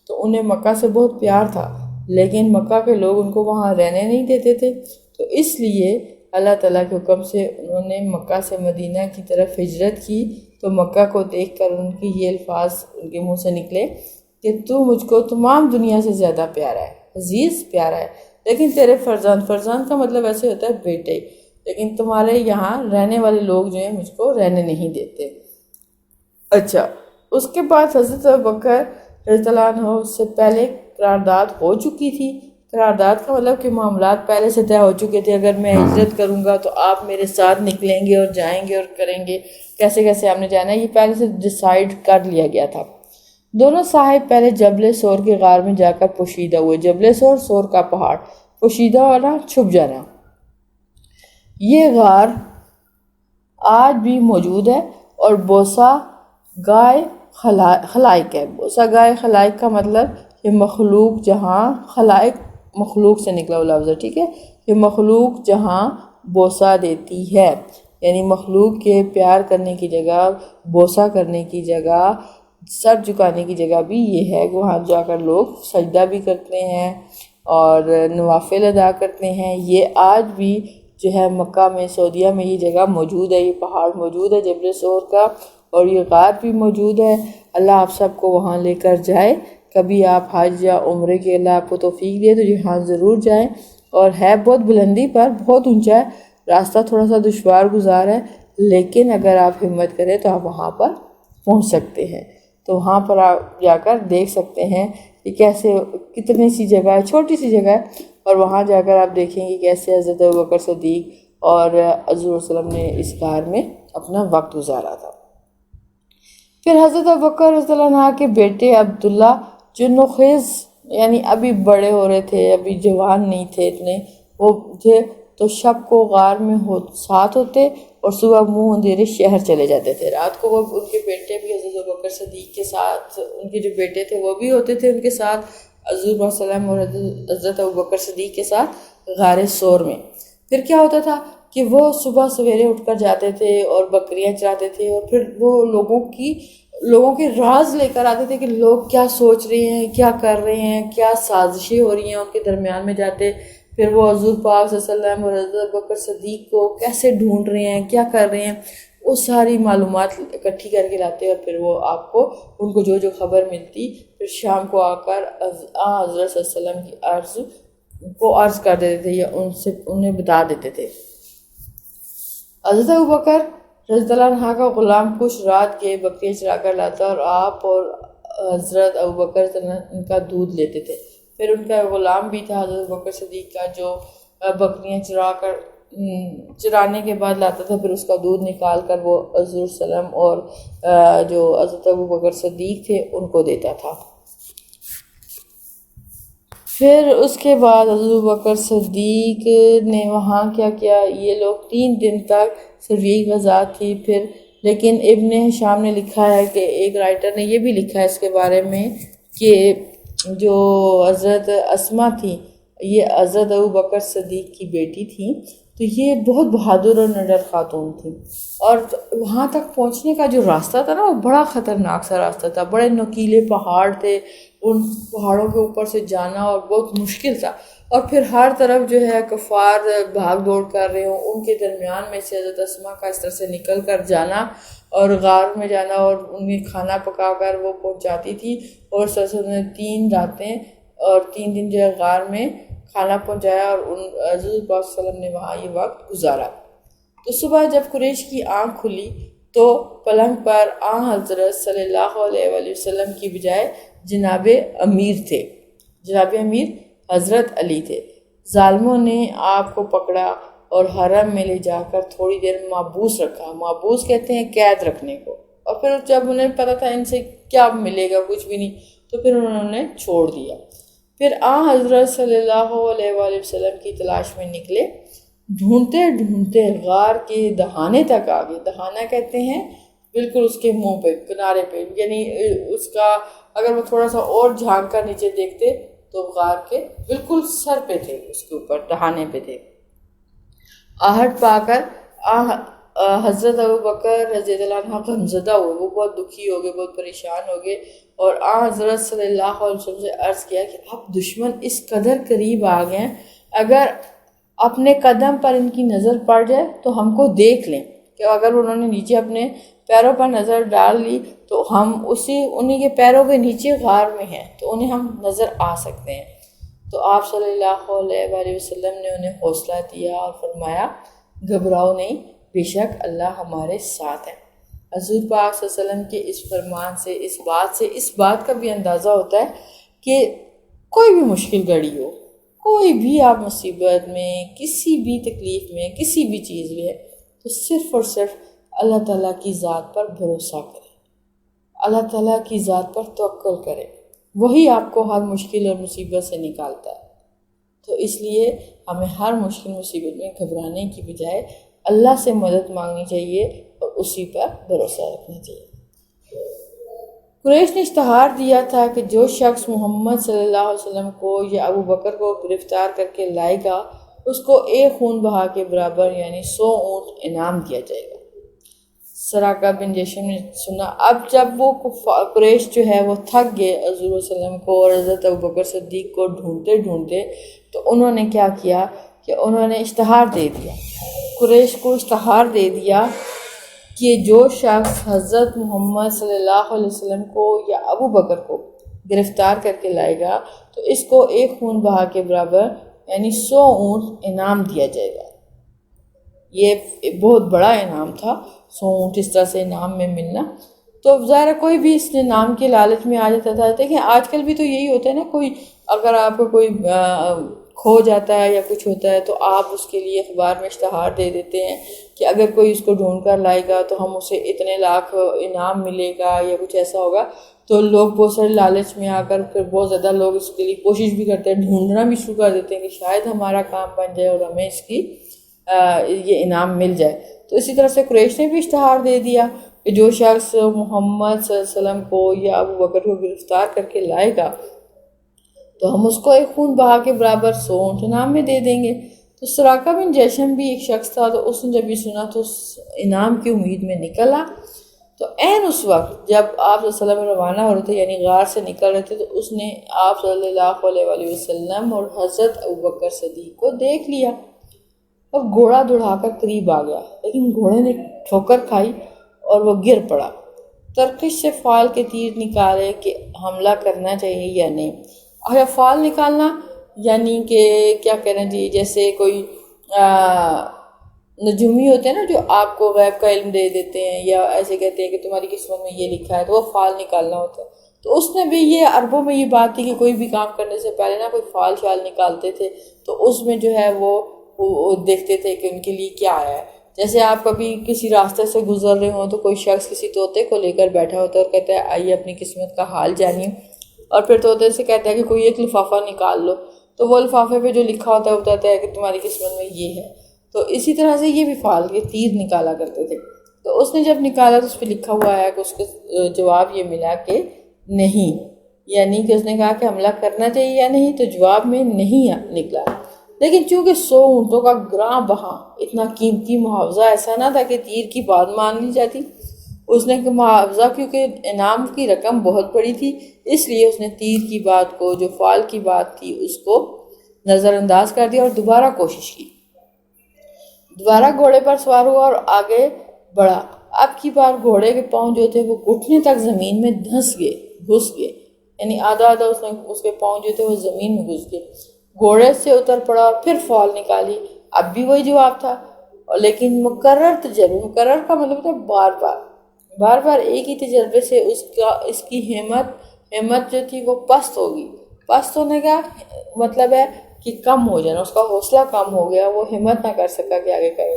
تو انہیں مکہ سے بہت پیار تھا، لیکن مکہ کے لوگ ان کو وہاں رہنے نہیں دیتے تھے، تو اس لیے اللہ تعالیٰ کے حکم سے انہوں نے مکہ سے مدینہ کی طرف ہجرت کی۔ تو مکہ کو دیکھ کر ان کی یہ الفاظ ان کے منہ سے نکلے کہ تو مجھ کو تمام دنیا سے زیادہ پیارا ہے، عزیز پیارا ہے، لیکن تیرے فرزند، فرزند کا مطلب ایسے ہوتا ہے بیٹے، لیکن تمہارے یہاں رہنے والے لوگ جو ہیں مجھ کو رہنے نہیں دیتے۔ اچھا، اس کے بعد حضرت ابوبکر رضی اللہ عنہ اس سے پہلے قرارداد ہو چکی تھی۔ قرارداد کا مطلب کہ معاملات پہلے سے طے ہو چکے تھے، اگر میں ہجرت کروں گا تو آپ میرے ساتھ نکلیں گے اور جائیں گے اور کریں گے، کیسے کیسے آپ نے جانا ہے، یہ پہلے سے ڈیسائیڈ کر لیا گیا تھا۔ دونوں صاحب پہلے جبل سور کے غار میں جا کر پوشیدہ ہوئے۔ جبل سور، سور کا پہاڑ، پوشیدہ ہونا، چھپ جانا۔ یہ غار آج بھی موجود ہے اور بوسا گائے خلائق ہے۔ بوسا گائے خلائق کا مطلب یہ مخلوق جہاں، خلائق مخلوق سے نکلا ہوا لفظ ہے، ٹھیک ہے، یہ مخلوق جہاں بوسا دیتی ہے، یعنی مخلوق کے پیار کرنے کی جگہ، بوسا کرنے کی جگہ، سر جھکانے کی جگہ بھی یہ ہے کہ وہاں جا کر لوگ سجدہ بھی کرتے ہیں اور نوافل ادا کرتے ہیں۔ یہ آج بھی جو ہے مکہ میں، سعودیہ میں یہ جگہ موجود ہے، یہ پہاڑ موجود ہے جبل سور کا، اور یہ غار بھی موجود ہے۔ اللہ آپ سب کو وہاں لے کر جائے، کبھی آپ حج یا عمرے کے اللہ آپ کو توفیق دے تو یہاں ضرور جائیں۔ اور ہے بہت بلندی پر، بہت اونچا ہے، راستہ تھوڑا سا دشوار گزار ہے، لیکن اگر آپ ہمت کریں تو آپ وہاں پر پہنچ سکتے ہیں۔ تو وہاں پر آپ جا کر دیکھ سکتے ہیں کہ کیسے کتنی سی جگہ ہے، چھوٹی سی جگہ ہے، اور وہاں جا کر آپ دیکھیں گے کیسے حضرت ابوبکر صدیق اور حضور صلی اللہ علیہ وسلم نے اس غار میں اپنا وقت گزارا تھا۔ پھر حضرت ابوبکر رضی اللہ عنہ کے بیٹے عبداللہ جو نوخیز یعنی ابھی بڑے ہو رہے تھے، ابھی جوان نہیں تھے اتنے، وہ تھے تو شب کو غار میں ساتھ ہوتے اور صبح منہ اندھیرے شہر چلے جاتے تھے۔ رات کو وہ ان کے بیٹے بھی حضرت ابوبکر صدیق کے ساتھ، ان کے جو بیٹے تھے وہ بھی ہوتے تھے ان کے ساتھ، حضور صلی اللہ علیہ وسلم اور حضرت ابوبکر صدیق کے ساتھ غار ثور میں۔ پھر کیا ہوتا تھا کہ وہ صبح سویرے اٹھ کر جاتے تھے اور بکریاں چراتے تھے، اور پھر وہ لوگوں کے راز لے کر آتے تھے کہ لوگ کیا سوچ رہے ہیں، کیا کر رہے ہیں، کیا سازشیں ہو رہی ہیں، ان کے درمیان میں جاتے۔ پھر وہ حضور پاک صلی اللہ علیہ وسلم اور حضرت ابوبکر صدیق کو کیسے ڈھونڈ رہے ہیں، کیا کر رہے ہیں، وہ ساری معلومات اکٹھی کر کے لاتے، اور پھر وہ آپ کو ان کو جو خبر ملتی پھر شام کو آ کر حضرت صلی اللہ علیہ وسلم کی عرض کر دیتے تھے یا انہیں بتا دیتے تھے۔ حضرت ابوبکر رضی اللہ عنہ کا غلام کچھ رات کے بکریاں چرا کر لاتا اور آپ اور حضرت ابوبکر ان کا دودھ لیتے تھے۔ پھر ان کا غلام بھی تھا حضرت ابوبکر صدیق کا جو بکریاں چرانے کے بعد لاتا تھا، پھر اس کا دودھ نکال کر وہ حضور صلی اللہ علیہ وسلم اور جو حضرت ابوبکر صدیق تھے ان کو دیتا تھا۔ پھر اس کے بعد حضرت ابوبکر صدیق نے وہاں کیا کیا، یہ لوگ 3 دن تک صرف یہی غزا تھی۔ پھر لیکن ابن ہشام نے لکھا ہے کہ ایک رائٹر نے یہ بھی لکھا ہے اس کے بارے میں کہ جو حضرت اسما تھی یہ حضرت ابوبکر صدیق کی بیٹی تھی، تو یہ بہت بہادر اور نڈر خاتون تھی، اور وہاں تک پہنچنے کا جو راستہ تھا نا وہ بڑا خطرناک سا راستہ تھا، بڑے نوکیلے پہاڑ تھے، ان پہاڑوں کے اوپر سے جانا اور بہت مشکل تھا، اور پھر ہر طرف جو ہے کفار بھاگ دوڑ کر رہے ہوں، ان کے درمیان میں سے حضرت اسما کا اس طرح سے نکل کر جانا اور غار میں جانا، اور انہیں کھانا پکا کر وہ پہنچاتی تھی، اور سلسلے میں 3 راتیں اور 3 دن جو ہے غار میں کھانا پہنچایا، اور حضور پاک صلی اللہ علیہ وسلم نے وہاں یہ وقت گزارا۔ تو صبح جب قریش کی آنکھ کھلی تو پلنگ پر حضرت صلی اللہ علیہ وآلہ وسلم کی بجائے جناب امیر تھے، جناب امیر حضرت علی تھے۔ ظالموں نے آپ کو پکڑا اور حرم میں لے جا کر تھوڑی دیر محبوس رکھا، محبوس کہتے ہیں قید رکھنے کو، اور پھر جب انہیں پتہ تھا ان سے کیا ملے گا، کچھ بھی نہیں، تو پھر انہوں نے چھوڑ دیا۔ پھر حضرت صلی اللہ علیہ وآلہ وسلم کی تلاش میں نکلے، ڈھونڈتے ڈھونڈتے غار کے دہانے تک آگے، دہانہ کہتے ہیں بالکل اس کے منہ پہ، کنارے پہ، یعنی اس کا اگر وہ تھوڑا سا اور جھانک کر نیچے دیکھتے تو غار کے بالکل سر پہ تھے، اس کے اوپر دہانے پہ تھے۔ آہٹ پا کر حضرت ابوبکر رضی اللہ عنہ غمزدہ ہوئے، وہ بہت دکھی ہو گئے، بہت پریشان ہو گئے، اور حضرت صلی اللہ علیہ وسلم سے عرض کیا کہ اب دشمن اس قدر قریب آ گئے ہیں، اگر اپنے قدم پر ان کی نظر پڑ جائے تو ہم کو دیکھ لیں، کہ اگر انہوں نے نیچے اپنے پیروں پر نظر ڈال لی تو ہم انہی کے پیروں کے نیچے غار میں ہیں، تو انہیں ہم نظر آ سکتے ہیں۔ تو آپ صلی اللہ علیہ وآلہ وسلم نے انہیں حوصلہ دیا اور فرمایا گھبراؤ نہیں، بے شک اللہ ہمارے ساتھ ہے۔ حضور پاک صلی اللہ علیہ وسلم کے اس فرمان سے، اس بات کا بھی اندازہ ہوتا ہے کہ کوئی بھی مشکل گھڑی ہو، کوئی بھی آپ مصیبت میں، کسی بھی تکلیف میں، کسی بھی چیز میں ہے، تو صرف اور صرف اللہ تعالیٰ کی ذات پر بھروسہ کریں، اللہ تعالیٰ کی ذات پر توکل کریں، وہی آپ کو ہر مشکل اور مصیبت سے نکالتا ہے۔ تو اس لیے ہمیں ہر مشکل مصیبت میں گھبرانے کی بجائے اللہ سے مدد مانگنی چاہیے اور اسی پر بھروسہ رکھنا چاہیے۔ قریش نے اشتہار دیا تھا کہ جو شخص محمد صلی اللہ علیہ وسلم کو یا ابو بکر کو گرفتار کر کے لائے گا اس کو ایک خون بہا کے برابر یعنی 100 اونٹ انعام دیا جائے گا۔ سراقہ بن جشم نے سنا۔ اب جب وہ قریش جو ہے وہ تھک گئے حضور صلی اللہ علیہ وسلم کو اور حضرت ابوبکر صدیق کو ڈھونڈتے ڈھونڈتے، تو انہوں نے کیا کیا کہ انہوں نے اشتہار دے دیا، قریش کو اشتہار دے دیا کہ جو شخص حضرت محمد صلی اللہ علیہ وسلم کو یا ابو بکر کو گرفتار کر کے لائے گا تو اس کو ایک خون بہا کے برابر یعنی 100 اونٹ انعام دیا جائے گا۔ یہ بہت بڑا انعام تھا، سونٹ اس طرح سے انعام میں ملنا۔ تو ظاہر کوئی بھی اس نام کے لالچ میں آ جاتا تھا۔ دیکھیں آج کل بھی تو یہی ہوتا ہے نا، کوئی اگر آپ کو کوئی کھو جاتا ہے یا کچھ ہوتا ہے تو آپ اس کے لیے اخبار میں اشتہار دے دیتے ہیں کہ اگر کوئی اس کو ڈھونڈ کر لائے گا تو ہم اسے اتنے لاکھ انعام ملے گا یا کچھ ایسا ہوگا۔ تو لوگ بہت سارے لالچ میں آ کر پھر بہت زیادہ لوگ اس کے لیے کوشش بھی کرتے ہیں، ڈھونڈنا بھی شروع کر دیتے ہیں کہ شاید ہمارا کام بن جائے اور ہمیں اس کی یہ انعام مل جائے۔ تو اسی طرح سے قریش نے بھی اشتہار دے دیا کہ جو شخص محمد صلی اللہ علیہ وسلم کو یا ابو بکر کو گرفتار کر کے لائے گا تو ہم اس کو ایک خون بہا کے برابر 100 اونٹ انعام میں دے دیں گے۔ تو سراقہ بن جشم بھی ایک شخص تھا، تو اس نے جب یہ سنا تو اس انعام کی امید میں نکلا۔ تو عین اس وقت جب آپ صلی اللہ علیہ وسلم روانہ ہو رہے تھے، یعنی غار سے نکل رہے تھے، تو اس نے آپ صلی اللہ علیہ وآلہ وسلم اور حضرت ابوبکر صدیق کو دیکھ لیا اور گھوڑا دوڑا کر قریب آ گیا، لیکن گھوڑے نے ٹھوکر کھائی اور وہ گر پڑا۔ ترکش سے فال کے تیر نکالے کہ حملہ کرنا چاہیے یا نہیں۔ اچھا، فال نکالنا یعنی کہ کیا کہنا چاہیے، جیسے کوئی نجومی ہوتے ہیں نا جو آپ کو غیب کا علم دے دیتے ہیں، یا ایسے کہتے ہیں کہ تمہاری قسمت میں یہ لکھا ہے، تو وہ فال نکالنا ہوتا ہے۔ تو اس نے بھی یہ عربوں میں یہ بات تھی کہ کوئی بھی کام کرنے سے پہلے نا کوئی فال شال نکالتے تھے، تو اس میں جو ہے وہ دیکھتے تھے کہ ان کے لیے کیا ہے۔ جیسے آپ کبھی کسی راستے سے گزر رہے ہوں تو کوئی شخص کسی طوطے کو لے کر بیٹھا ہوتا ہے اور کہتا ہے آئیے اپنی قسمت کا حال جانیے، اور پھر طوطے سے کہتا ہے کہ کوئی ایک لفافہ نکال لو، تو وہ لفافے پہ جو لکھا ہوتا ہے وہ بتاتا ہے کہ تمہاری قسمت میں یہ ہے۔ تو اسی طرح سے یہ بھی فال کے تیر نکالا کرتے تھے۔ تو اس نے جب نکالا تو اس پہ لکھا ہوا ہے کہ اس کے جواب یہ ملا کہ نہیں، یعنی کہ اس نے کہا کہ حملہ کرنا چاہیے یا نہیں، تو جواب میں نہیں نکلا۔ لیکن چونکہ 100 اونٹوں کا گراں بہا اتنا قیمتی معاوضہ ایسا نہ تھا کہ تیر کی بات مان لی جاتی، اس نے کہ معاوضہ کیونکہ انعام کی رقم بہت بڑی تھی، اس لیے اس نے تیر کی بات کو، جو فال کی بات تھی، اس کو نظر انداز کر دیا اور دوبارہ کوشش کی۔ دوبارہ گھوڑے پر سوار ہوا اور آگے بڑھا۔ اب کی بار گھوڑے کے پاؤں جو تھے وہ گھٹنے تک زمین میں گھس گئے، یعنی آدھا اس کے پاؤں جو تھے وہ زمین میں گھس گئے۔ گھوڑے سے اتر پڑا، پھر فال نکالی، اب بھی وہی جواب تھا، لیکن مکرر تجربے، مکرر کا مطلب ہے بار بار ایک ہی تجربے سے اس کی ہمت جو تھی وہ پست ہوگی۔ پست ہونے کا مطلب ہے کہ کم ہو جانا، اس کا حوصلہ کم ہو گیا، وہ ہمت نہ کر سکا کہ آگے کرے،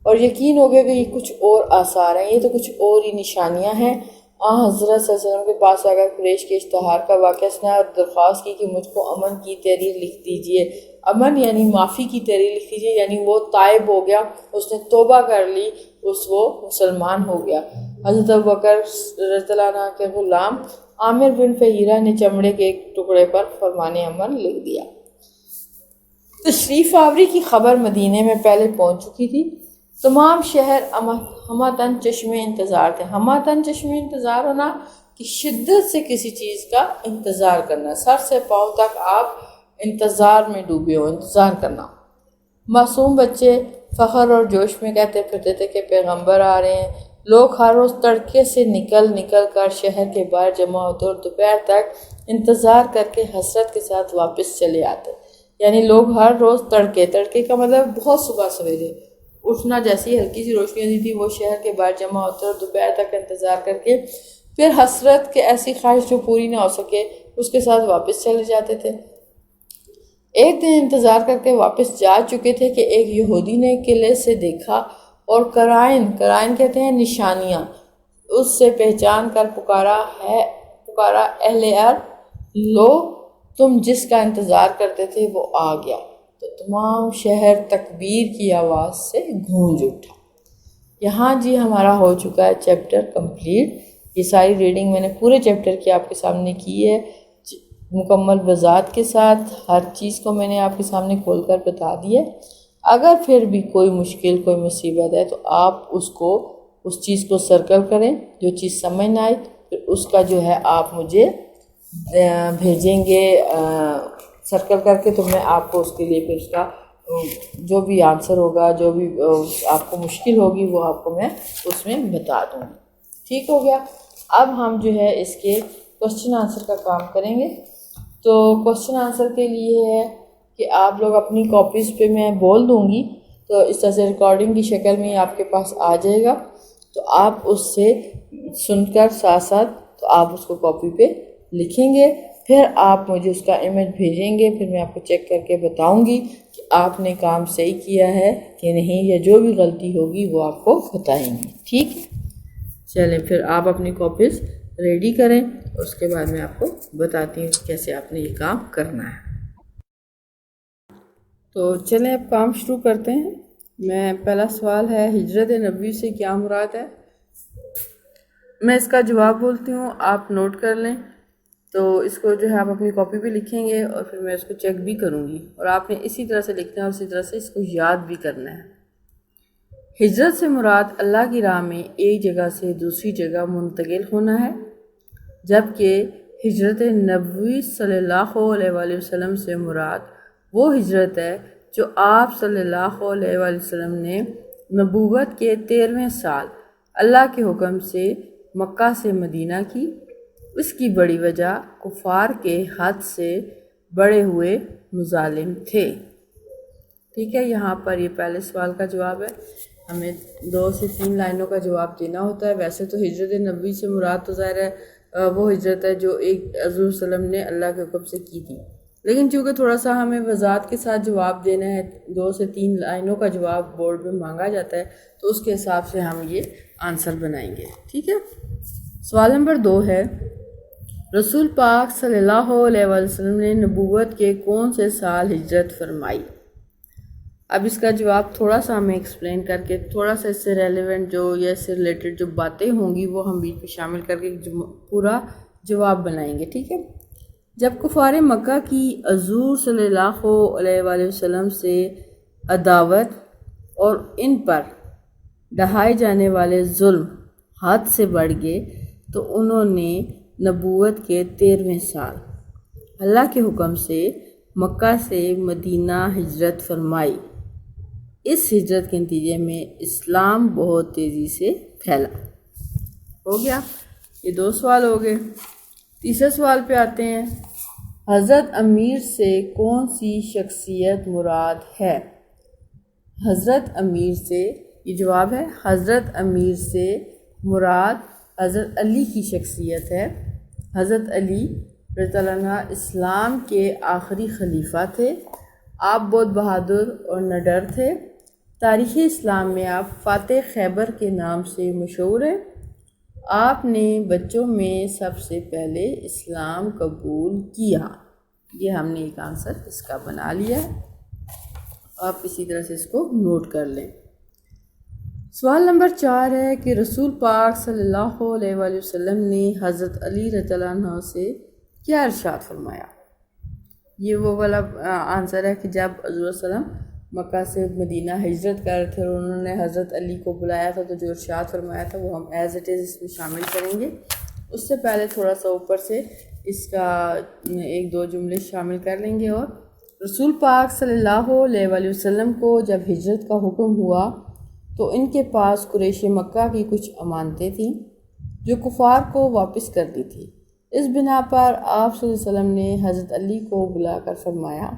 اور یقین ہو گیا کہ یہ کچھ اور آثار ہیں، یہ تو کچھ اور ہی نشانیاں ہیں۔ حضرت صلی اللہ علیہ وسلم کے پاس آ کر قریش کے اشتہار کا واقعہ سنا اور درخواست کی کہ مجھ کو امن کی تحریر لکھ دیجئے۔ امن یعنی معافی کی تحریر لکھ دیجئے، یعنی وہ تائب ہو گیا، اس نے توبہ کر لی، وہ مسلمان ہو گیا۔ حضرت ابوبکر رضی اللہ عنہ کے غلام عامر بن فہیرہ نے چمڑے کے ایک ٹکڑے پر فرمان امن لکھ دیا۔ تشریف آوری کی خبر مدینے میں پہلے پہنچ چکی تھی۔ تمام شہر ہمہ چشم انتظار تھے۔ ہمہ چشم انتظار ہونا کہ شدت سے کسی چیز کا انتظار کرنا، سر سے پاؤں تک آپ انتظار میں ڈوبے ہو، انتظار کرنا۔ معصوم بچے فخر اور جوش میں کہتے پھرتے تھے کہ پیغمبر آ رہے ہیں۔ لوگ ہر روز تڑکے سے نکل کر شہر کے باہر جمع ہوتے اور دوپہر تک انتظار کر کے حسرت کے ساتھ واپس چلے آتے۔ یعنی لوگ ہر روز تڑکے کا مطلب بہت صبح سویرے اٹھنا، جیسی ہلکی سی روشنی ہوتی تھی وہ شہر کے باہر جمع ہوتے اور دوپہر تک انتظار کر کے پھر حسرت کے ایسی خواہش جو پوری نہ ہو سکے اس کے ساتھ واپس چلے جاتے تھے۔ ایک دن انتظار کر کے واپس جا چکے تھے کہ ایک یہودی نے قلعے سے دیکھا اور قرائن کہتے ہیں نشانیاں، اس سے پہچان کر پکارا اہل ارض، لو تم جس کا انتظار کرتے تھے وہ آ گیا۔ تو تمام شہر تکبیر کی آواز سے گونج اٹھا۔ یہاں جی ہمارا ہو چکا ہے چیپٹر کمپلیٹ۔ یہ ساری ریڈنگ میں نے پورے چیپٹر کی آپ کے سامنے کی ہے، مکمل وضاحت کے ساتھ، ہر چیز کو میں نے آپ کے سامنے کھول کر بتا دی ہے۔ اگر پھر بھی کوئی مشکل، کوئی مصیبت ہے تو آپ اس چیز کو سرکل کریں، جو چیز سمجھ نہ آئی پھر اس کا جو ہے آپ مجھے بھیجیں گے سرکل کر کے، تو میں آپ کو اس کے لیے پھر اس کا جو بھی آنسر ہوگا، جو بھی آپ کو مشکل ہوگی وہ آپ کو میں اس میں بتا دوں گی۔ ٹھیک ہو گیا؟ اب ہم جو ہے اس کے کوسچن آنسر کا کام کریں گے۔ تو کوسچن آنسر کے لیے ہے کہ آپ لوگ اپنی کاپیز پہ میں بول دوں گی، تو اس طرح سے ریکارڈنگ کی شکل میں آپ کے پاس آ جائے گا، تو آپ اس سے سن کر ساتھ ساتھ تو آپ اس کو کاپی پہ لکھیں گے، پھر آپ مجھے اس کا امیج بھیجیں گے، پھر میں آپ کو چیک کر کے بتاؤں گی کہ آپ نے کام صحیح کیا ہے کہ نہیں، یا جو بھی غلطی ہوگی وہ آپ کو بتائیں گے، ٹھیک ہے؟ چلیں پھر آپ اپنی کاپیز ریڈی کریں، اور اس کے بعد میں آپ کو بتاتی ہوں کیسے آپ نے یہ کام کرنا ہے۔ تو چلیں اب کام شروع کرتے ہیں۔ میں پہلا سوال ہے، ہجرت نبوی سے کیا مراد ہے؟ میں اس کا جواب بولتی ہوں، آپ نوٹ کر لیں۔ تو اس کو جو ہے آپ اپنی کاپی پہ لکھیں گے، اور پھر میں اس کو چیک بھی کروں گی، اور آپ نے اسی طرح سے لکھنا ہے اور اسی طرح سے اس کو یاد بھی کرنا ہے۔ ہجرت سے مراد اللہ کی راہ میں ایک جگہ سے دوسری جگہ منتقل ہونا ہے، جبکہ ہجرت نبوی صلی اللہ علیہ وآلہ وسلم سے مراد وہ ہجرت ہے جو آپ صلی اللہ علیہ وآلہ وسلم نے نبوت کے 13ویں سال اللہ کے حکم سے مکہ سے مدینہ کی۔ اس کی بڑی وجہ کفار کے حد سے بڑے ہوئے مظالم تھے۔ ٹھیک ہے، یہاں پر یہ پہلے سوال کا جواب ہے، ہمیں 2 سے 3 لائنوں کا جواب دینا ہوتا ہے۔ ویسے تو ہجرت نبوی سے مراد تو ظاہر ہے وہ ہجرت ہے جو ایک حضور صلی اللہ علیہ وسلم نے اللہ کے حکم سے کی تھی، لیکن چونکہ تھوڑا سا ہمیں وضاحت کے ساتھ جواب دینا ہے، 2 سے 3 لائنوں کا جواب بورڈ پہ مانگا جاتا ہے، تو اس کے حساب سے ہم یہ آنسر بنائیں گے، ٹھیک ہے۔ سوال نمبر 2 ہے، رسول پاک صلی اللہ علیہ وآلہ وسلم نے نبوت کے کون سے سال ہجرت فرمائی؟ اب اس کا جواب تھوڑا سا ہمیں ایکسپلین کر کے، تھوڑا سا اس سے ریلیونٹ جو یا اس سے ریلیٹڈ جو باتیں ہوں گی وہ ہم بیچ میں شامل کر کے پورا جواب بنائیں گے، ٹھیک ہے۔ جب کفار مکہ کی حضور صلی اللہ علیہ وآلہ وسلم سے عداوت اور ان پر ڈھائے جانے والے ظلم حد سے بڑھ گئے، تو انہوں نے نبوت کے 13ویں سال اللہ کے حکم سے مکہ سے مدینہ ہجرت فرمائی۔ اس ہجرت کے نتیجے میں اسلام بہت تیزی سے پھیلا۔ ہو گیا، یہ 2 سوال ہو گئے۔ تیسرے سوال پہ آتے ہیں، حضرت امیر سے کون سی شخصیت مراد ہے؟ حضرت امیر سے، یہ جواب ہے، حضرت امیر سے مراد حضرت علی کی شخصیت ہے۔ حضرت علی رضی اللہ عنہ اسلام کے آخری خلیفہ تھے۔ آپ بہت بہادر اور نڈر تھے۔ تاریخ اسلام میں آپ فاتح خیبر کے نام سے مشہور ہیں۔ آپ نے بچوں میں سب سے پہلے اسلام قبول کیا۔ یہ ہم نے ایک آنسر اس کا بنا لیا ہے، آپ اسی طرح سے اس کو نوٹ کر لیں۔ سوال نمبر 4 ہے کہ رسول پاک صلی اللہ علیہ وآلہ وسلم نے حضرت علی رضی اللہ عنہ سے کیا ارشاد فرمایا؟ یہ وہ والا آنسر ہے کہ جب حضور صلی اللہ علیہ وسلم مکہ سے مدینہ ہجرت کر رہے تھے اور انہوں نے حضرت علی کو بلایا تھا، تو جو ارشاد فرمایا تھا وہ ہم ایز اٹ از اس میں شامل کریں گے۔ اس سے پہلے تھوڑا سا اوپر سے اس کا 1-2 جملے شامل کر لیں گے۔ اور رسول پاک صلی اللہ علیہ وآلہ وسلم کو جب ہجرت کا حکم ہوا تو ان کے پاس قریش مکہ کی کچھ امانتیں تھیں جو کفار کو واپس کر دی تھی۔ اس بنا پر آپ صلی اللہ علیہ وسلم نے حضرت علی کو بلا کر فرمایا،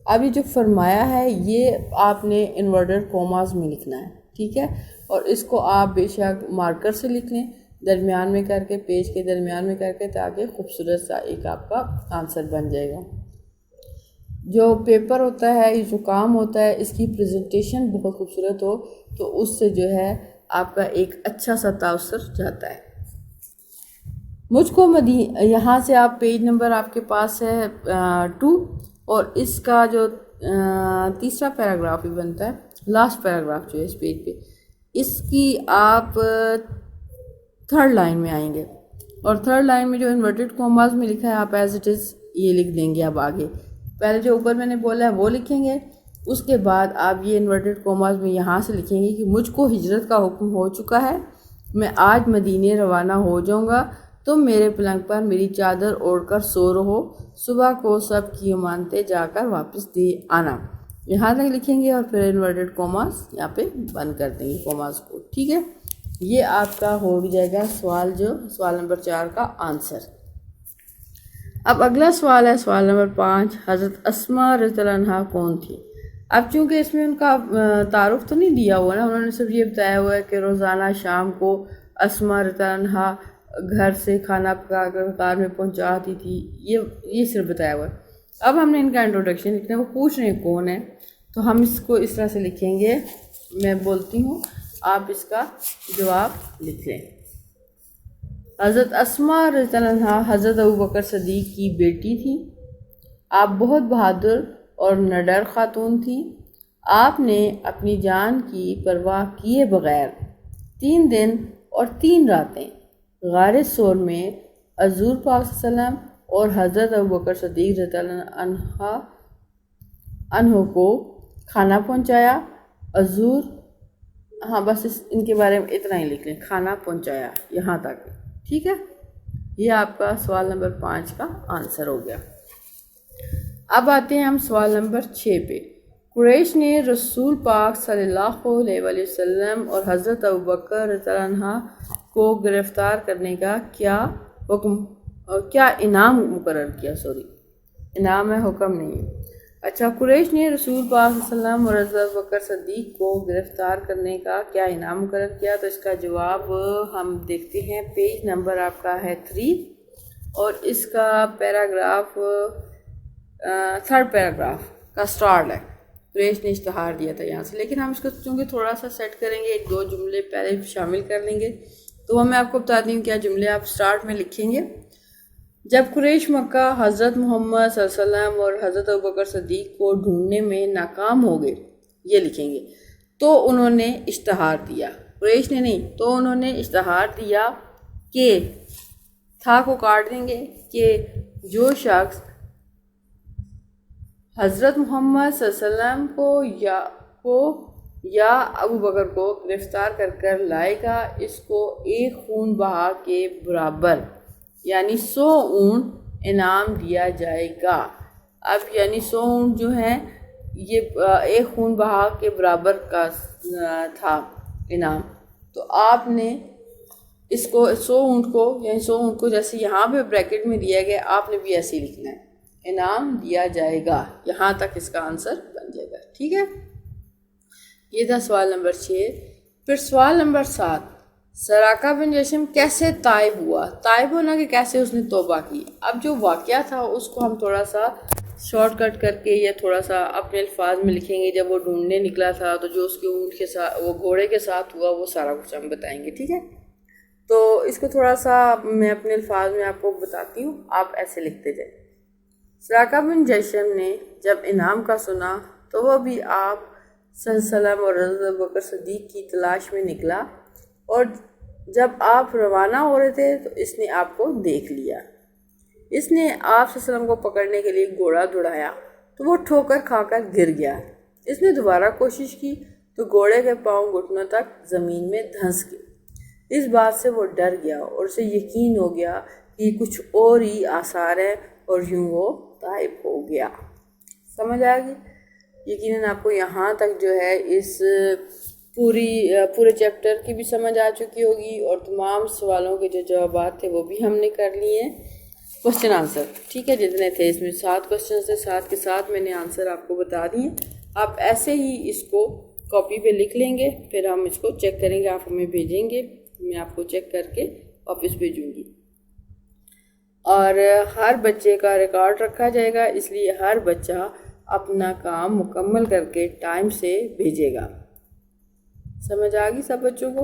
اب یہ جو فرمایا ہے یہ آپ نے انورٹڈ کوماز میں لکھنا ہے، ٹھیک ہے، اور اس کو آپ بے شک مارکر سے لکھ لیں، درمیان میں کر کے، پیج کے درمیان میں کر کے، تاکہ خوبصورت سا ایک آپ کا آنسر بن جائے گا۔ جو پیپر ہوتا ہے، یہ جو کام ہوتا ہے، اس کی پریزنٹیشن بہت خوبصورت ہو تو اس سے جو ہے آپ کا ایک اچھا سا تاثر جاتا ہے۔ مجھ کو یہاں سے آپ پیج نمبر آپ کے پاس ہے 2، اور اس کا جو تیسرا پیراگراف بھی بنتا ہے، لاسٹ پیراگراف جو ہے اس پیج پہ، اس کی آپ 3rd لائن میں آئیں گے، اور 3rd لائن میں جو انورٹڈ کوماز میں لکھا ہے آپ ایز اٹ از یہ لکھ دیں گے۔ اب آگے پہلے جو اوپر میں نے بولا ہے وہ لکھیں گے، اس کے بعد آپ یہ انورٹڈ کوماز میں یہاں سے لکھیں گے کہ مجھ کو ہجرت کا حکم ہو چکا ہے، میں آج مدینے روانہ ہو جاؤں گا، تم میرے پلنگ پر میری چادر اوڑھ کر سو رہو، صبح کو سب کی امانتیں جا کر واپس دے آنا۔ یہاں تک لکھیں گے اور پھر انورٹڈ کوماز یہاں پہ بند کر دیں گے کوماز کو، ٹھیک ہے۔ یہ آپ کا ہو جائے گا سوال نمبر 4 کا آنسر۔ اب اگلا سوال ہے سوال نمبر 5، حضرت اسماء رضی اللہ عنہا کون تھی؟ اب چونکہ اس میں ان کا تعارف تو نہیں دیا ہوا نا، انہوں نے صرف یہ بتایا ہوا ہے کہ روزانہ شام کو اسما رضی اللہ عنہا گھر سے کھانا پکا کر قطار میں پہنچاتی تھی، یہ صرف بتایا ہوا ہے۔ اب ہم نے ان کا انٹروڈکشن لکھنا ہے، وہ پوچھ رہے ہیں کون ہے، تو ہم اس کو اس طرح سے لکھیں گے، میں بولتی ہوں آپ اس کا جواب لکھ لیں۔ حضرت اسما رضی اللہ عنہا حضرت ابوبکر صدیق کی بیٹی تھی۔ آپ بہت بہادر اور نڈر خاتون تھی۔ آپ نے اپنی جان کی پرواہ کیے بغیر 3 دن اور 3 راتیں غار ثور میں حضور پاک صلی اللہ علیہ وسلم اور حضرت ابوبکر صدیق رضی اللہ عنہ کو کھانا پہنچایا۔ حضور، ہاں بس ان کے بارے میں اتنا ہی لکھ لیں، کھانا پہنچایا یہاں تک، ٹھیک ہے۔ یہ آپ کا سوال نمبر 5 کا آنسر ہو گیا۔ اب آتے ہیں ہم سوال نمبر 6 پہ۔ قریش نے رسول پاک صلی اللہ علیہ وآلہ وسلم اور حضرت ابوبکر رضی اللہ عنہ کو گرفتار کرنے کا کیا انعام مقرر کیا؟ انعام ہے، حکم نہیں ہے۔ اچھا، قریش نے رسول پاک صلی اللہ علیہ وسلم اور حضرت ابوبکر صدیق کو گرفتار کرنے کا کیا انعام مقرر کیا؟ تو اس کا جواب ہم دیکھتے ہیں، پیج نمبر آپ کا ہے 3 اور اس کا پیراگراف 3rd پیراگراف کا سٹارٹ ہے۔ قریش نے اشتہار دیا تھا یہاں سے، لیکن ہم اس کو چونکہ تھوڑا سا سیٹ کریں گے، 1-2 جملے پہلے شامل کر لیں گے، تو میں آپ کو بتاتی ہوں کیا جملے آپ سٹارٹ میں لکھیں گے۔ جب قریش مکہ حضرت محمد صلی اللہ علیہ وسلم اور حضرت ابوبکر صدیق کو ڈھونڈنے میں ناکام ہو گئے، یہ لکھیں گے، تو انہوں نے اشتہار دیا، قریش نے نہیں، تو انہوں نے اشتہار دیا کہ تھا کو کاٹ دیں گے، کہ جو شخص حضرت محمد صلی اللہ علیہ وسلم کو یا ابو بکر کو گرفتار کر لائے گا، اس کو ایک خون بہا کے برابر یعنی 100 اونٹ انعام دیا جائے گا۔ اب یعنی 100 اونٹ جو ہیں یہ ایک خون بہا کے برابر کا تھا انعام، تو آپ نے اس کو 100 اونٹ کو یعنی 100 اونٹ کو جیسے یہاں پہ بریکٹ میں دیا گیا، آپ نے بھی ایسے ہی لکھنا ہے، انعام دیا جائے گا، یہاں تک اس کا آنسر بن جائے گا، ٹھیک ہے۔ یہ تھا سوال نمبر 6۔ پھر سوال نمبر 7، سراقہ بن جشم کیسے طائب ہوا؟ طائب ہونا کہ کیسے اس نے توبہ کی۔ اب جو واقعہ تھا اس کو ہم تھوڑا سا شارٹ کٹ کر کے یا تھوڑا سا اپنے الفاظ میں لکھیں گے۔ جب وہ ڈھونڈنے نکلا تھا تو جو اس کے اونٹ کے ساتھ، وہ گھوڑے کے ساتھ ہوا، وہ سارا کچھ ہم بتائیں گے، ٹھیک ہے۔ تو اس کو تھوڑا سا میں اپنے الفاظ میں آپ کو بتاتی ہوں، آپ ایسے لکھتے جائیں۔ سراقہ بن جشم نے جب انعام کا سنا تو وہ بھی آپ صلی اللہ علیہ وسلم اور حضرت ابوبکر صدیق کی تلاش میں نکلا، اور جب آپ روانہ ہو رہے تھے تو اس نے آپ کو دیکھ لیا۔ اس نے آپ صلی اللہ علیہ وسلم کو پکڑنے کے لیے گھوڑا دوڑایا تو وہ ٹھوکر کھا کر گر گیا۔ اس نے دوبارہ کوشش کی تو گھوڑے کے پاؤں گھٹنوں تک زمین میں دھنس گئے۔ اس بات سے وہ ڈر گیا اور اسے یقین ہو گیا کہ کچھ اور ہی آثار ہے، اور یوں وہ غائب ہو گیا۔ سمجھ آ گئی؟ یقیناً آپ کو یہاں تک جو ہے اس پورے چیپٹر کی بھی سمجھ آ چکی ہوگی، اور تمام سوالوں کے جو جوابات تھے وہ بھی ہم نے کر لیے ہیں، کوسچن آنسر، ٹھیک ہے، جتنے تھے اس میں 7 کوسچنز تھے، 7 کے ساتھ میں نے آنسر آپ کو بتا دیے۔ آپ ایسے ہی اس کو کاپی پہ لکھ لیں گے، پھر ہم اس کو چیک کریں گے، آپ ہمیں بھیجیں گے، میں آپ کو چیک کر کے واپس بھیجوں گی، اور ہر بچے کا ریکارڈ رکھا جائے گا، اس لیے ہر بچہ اپنا کام مکمل کر کے ٹائم سے بھیجے گا۔ سمجھ آ گئی سب بچوں کو؟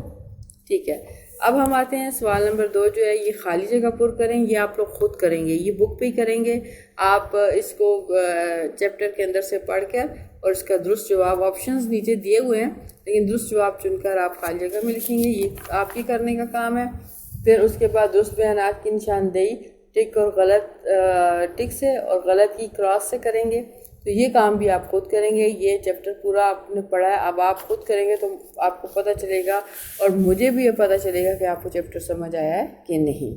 ٹھیک ہے۔ اب ہم آتے ہیں سوال نمبر 2 جو ہے، یہ خالی جگہ پر کریں، یہ آپ لوگ خود کریں گے، یہ بک پہ ہی کریں گے۔ آپ اس کو چیپٹر کے اندر سے پڑھ کر اور اس کا درست جواب، آپشنز نیچے دیے ہوئے ہیں لیکن درست جواب چن کر آپ خالی جگہ میں لکھیں گے، یہ آپ کی کرنے کا کام ہے۔ پھر اس کے بعد درست بیانات کی نشاندہی ٹک اور غلط ٹک سے اور غلط کی کراس سے کریں گے، تو یہ کام بھی آپ خود کریں گے۔ یہ چیپٹر پورا آپ نے پڑھا ہے، اب آپ خود کریں گے تو آپ کو پتہ چلے گا، اور مجھے بھی یہ پتہ چلے گا کہ آپ کو چیپٹر سمجھ آیا ہے کہ نہیں،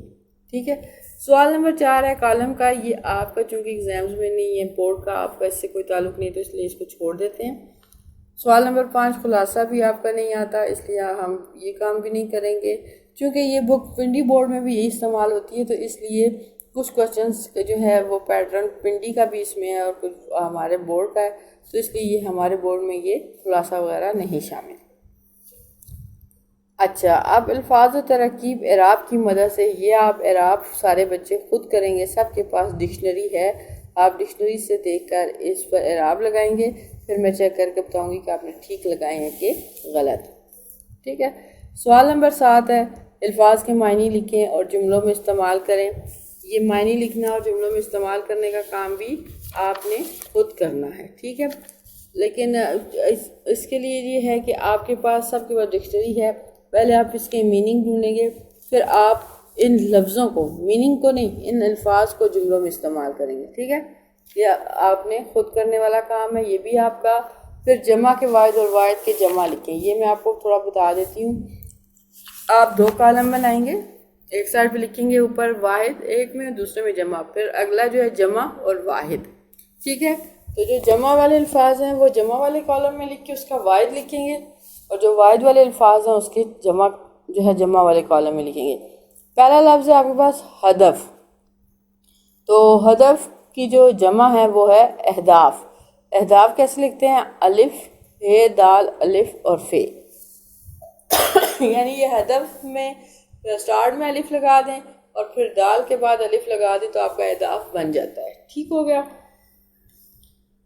ٹھیک ہے۔ سوال نمبر 4 ہے کالم کا، یہ آپ کا چونکہ ایگزامز میں نہیں ہے، بورڈ کا آپ کا اس سے کوئی تعلق نہیں، تو اس لیے اس کو چھوڑ دیتے ہیں۔ سوال نمبر 5 خلاصہ بھی آپ کا نہیں آتا، اس لیے ہم یہ کام بھی نہیں کریں گے، چونکہ یہ بک پنڈی بورڈ میں بھی یہی استعمال ہوتی ہے، تو اس لیے کچھ کوشچنس جو ہے وہ پیٹرن پنڈی کا بھی اس میں ہے اور کچھ ہمارے بورڈ کا ہے، تو اس لیے یہ ہمارے بورڈ میں یہ خلاصہ وغیرہ نہیں شامل۔ اچھا، اب الفاظ و ترکیب اعراب کی مدد سے یہ آپ اعراب سارے بچے خود کریں گے۔ سب کے پاس ڈکشنری ہے، آپ ڈکشنری سے دیکھ کر اس پر اعراب لگائیں گے، پھر میں چیک کر کے بتاؤں گی کہ آپ نے ٹھیک لگائے ہیں کہ غلط۔ ٹھیک ہے، سوال نمبر 7 ہے، الفاظ کے معنی لکھیں اور جملوں میں استعمال کریں۔ یہ معنی لکھنا اور جملوں میں استعمال کرنے کا کام بھی آپ نے خود کرنا ہے، ٹھیک ہے۔ لیکن اس کے لیے یہ ہے کہ آپ کے پاس سب کے پاس ڈکشنری ہے، پہلے آپ اس کے میننگ ڈھونڈیں گے، پھر آپ ان لفظوں کو، میننگ کو نہیں، ان الفاظ کو جملوں میں استعمال کریں گے، ٹھیک ہے۔ یہ آپ نے خود کرنے والا کام ہے، یہ بھی آپ کا۔ پھر جمع کے واحد اور واحد کے جمع لکھیں، یہ میں آپ کو تھوڑا بتا دیتی ہوں۔ آپ 2 کالم بنائیں گے، ایک سائڈ پہ لکھیں گے اوپر واحد ایک میں، دوسرے میں جمع، پھر اگلا جو ہے جمع اور واحد، ٹھیک ہے۔ تو جو جمع والے الفاظ ہیں وہ جمع والے کالم میں لکھ کے اس کا واحد لکھیں گے، اور جو واحد والے الفاظ ہیں اس کے جمع جو ہے جمع والے کالم میں لکھیں گے۔ پہلا لفظ ہے آپ کے پاس ہدف، تو ہدف کی جو جمع ہے وہ ہے اہداف۔ اہداف کیسے لکھتے ہیں؟ الف ہے دال الف اور فے، یعنی یہ ہدف میں سٹارٹ میں الف لگا دیں اور پھر دال کے بعد الف لگا دیں تو آپ کا اہداف بن جاتا ہے، ٹھیک ہو گیا۔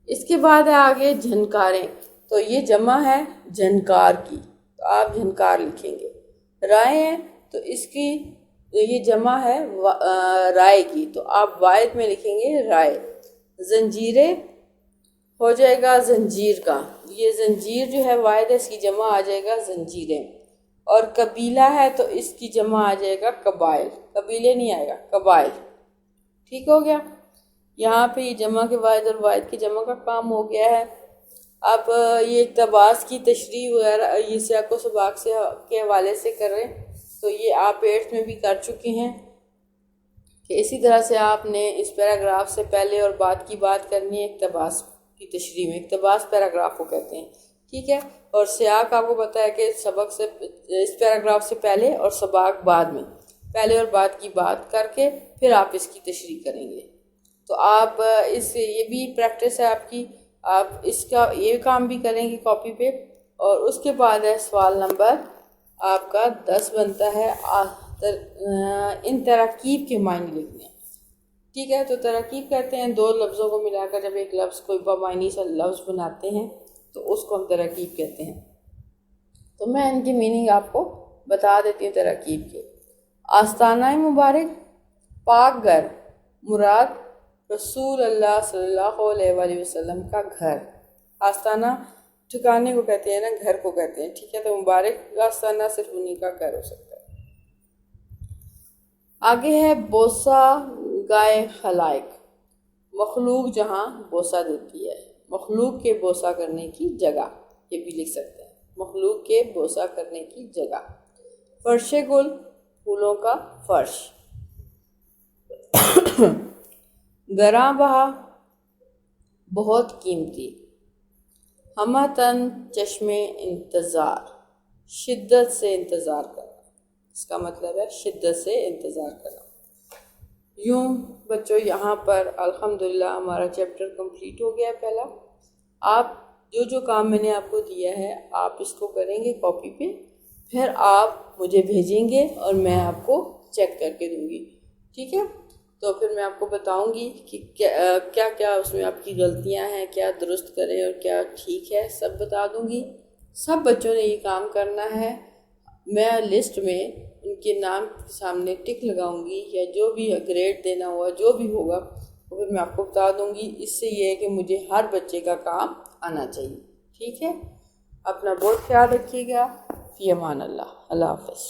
اس کے بعد ہے آگے جھنکاریں، تو یہ جمع ہے جھنکار کی، تو آپ جھنکار لکھیں گے۔ رائے ہیں تو اس کی یہ جمع ہے رائے کی، تو آپ واحد میں لکھیں گے رائے۔ زنجیریں ہو جائے گا زنجیر کا، یہ زنجیر جو ہے واحد ہے، اس کی جمع آ جائے گا زنجیریں۔ اور قبیلہ ہے تو اس کی جمع آ جائے گا قبائل، قبیلے نہیں آئے گا، قبائل، ٹھیک ہو گیا۔ یہاں پہ یہ جمع کے واحد اور واحد کی جمع کا کام ہو گیا ہے۔ اب یہ اقتباس کی تشریح وغیرہ یہ سیاق و سباق سے کے حوالے سے کر رہے ہیں، تو یہ آپ 8 میں بھی کر چکے ہیں کہ اسی طرح سے آپ نے اس پیراگراف سے پہلے اور بعد کی بات کرنی ہے اقتباس کی تشریح میں۔ اقتباس پیراگراف کو کہتے ہیں، ٹھیک ہے۔ اور سیاق آپ کو پتہ ہے کہ سبق سے اس پیراگراف سے پہلے اور سباق بعد میں، پہلے اور بعد کی بات کر کے پھر آپ اس کی تشریح کریں گے۔ تو آپ اس یہ بھی پریکٹس ہے آپ کی، آپ اس کا یہ کام بھی کریں گے کاپی پہ۔ اور اس کے بعد ہے سوال نمبر آپ کا 10 بنتا ہے ان تراکیب کے معنی لکھنے، ٹھیک ہے۔ تو تراکیب کہتے ہیں 2 لفظوں کو ملا کر جب ایک لفظ کوئی بامعنی سا لفظ بناتے ہیں تو اس کو ہم تراکیب کہتے ہیں۔ تو میں ان کی میننگ آپ کو بتا دیتی ہوں تراکیب کے۔ آستانہ مبارک، پاک گھر، مراد رسول اللہ صلی اللہ علیہ وآلہ وسلم کا گھر۔ آستانہ ٹھکانے کو کہتے ہیں نا، گھر کو کہتے ہیں، ٹھیک ہے۔ تو مبارک آستانہ صرف انہی کا گھر ہو سکتا ہے۔ آگے ہے بوسہ گائے خلائق، مخلوق جہاں بوسہ دیتی ہے، مخلوق کے بوسہ کرنے کی جگہ، یہ بھی لکھ سکتے ہیں، مخلوق کے بوسہ کرنے کی جگہ۔ فرش گل، پھولوں کا فرش۔ گراں بہا، بہت قیمتی۔ ہمتن، چشم انتظار، شدت سے انتظار کرنا، اس کا مطلب ہے شدت سے انتظار کرنا۔ یوں بچوں یہاں پر الحمدللہ ہمارا چیپٹر کمپلیٹ ہو گیا ہے پہلا۔ آپ جو کام میں نے آپ کو دیا ہے آپ اس کو کریں گے کاپی پہ، پھر آپ مجھے بھیجیں گے اور میں آپ کو چیک کر کے دوں گی، ٹھیک ہے۔ تو پھر میں آپ کو بتاؤں گی کہ کیا کیا اس میں آپ کی غلطیاں ہیں، کیا درست کریں اور کیا ٹھیک ہے، سب بتا دوں گی۔ سب بچوں نے یہ کام کرنا ہے۔ میں لسٹ میں ان کے نام سامنے ٹک لگاؤں گی، یا جو بھی گریڈ دینا ہوا جو بھی ہوگا وہ پھر میں آپ کو بتا دوں گی۔ اس سے یہ ہے کہ مجھے ہر بچے کا کام آنا چاہیے، ٹھیک ہے۔ اپنا بہت خیال رکھیے گا۔ فی امان اللہ، اللہ حافظ۔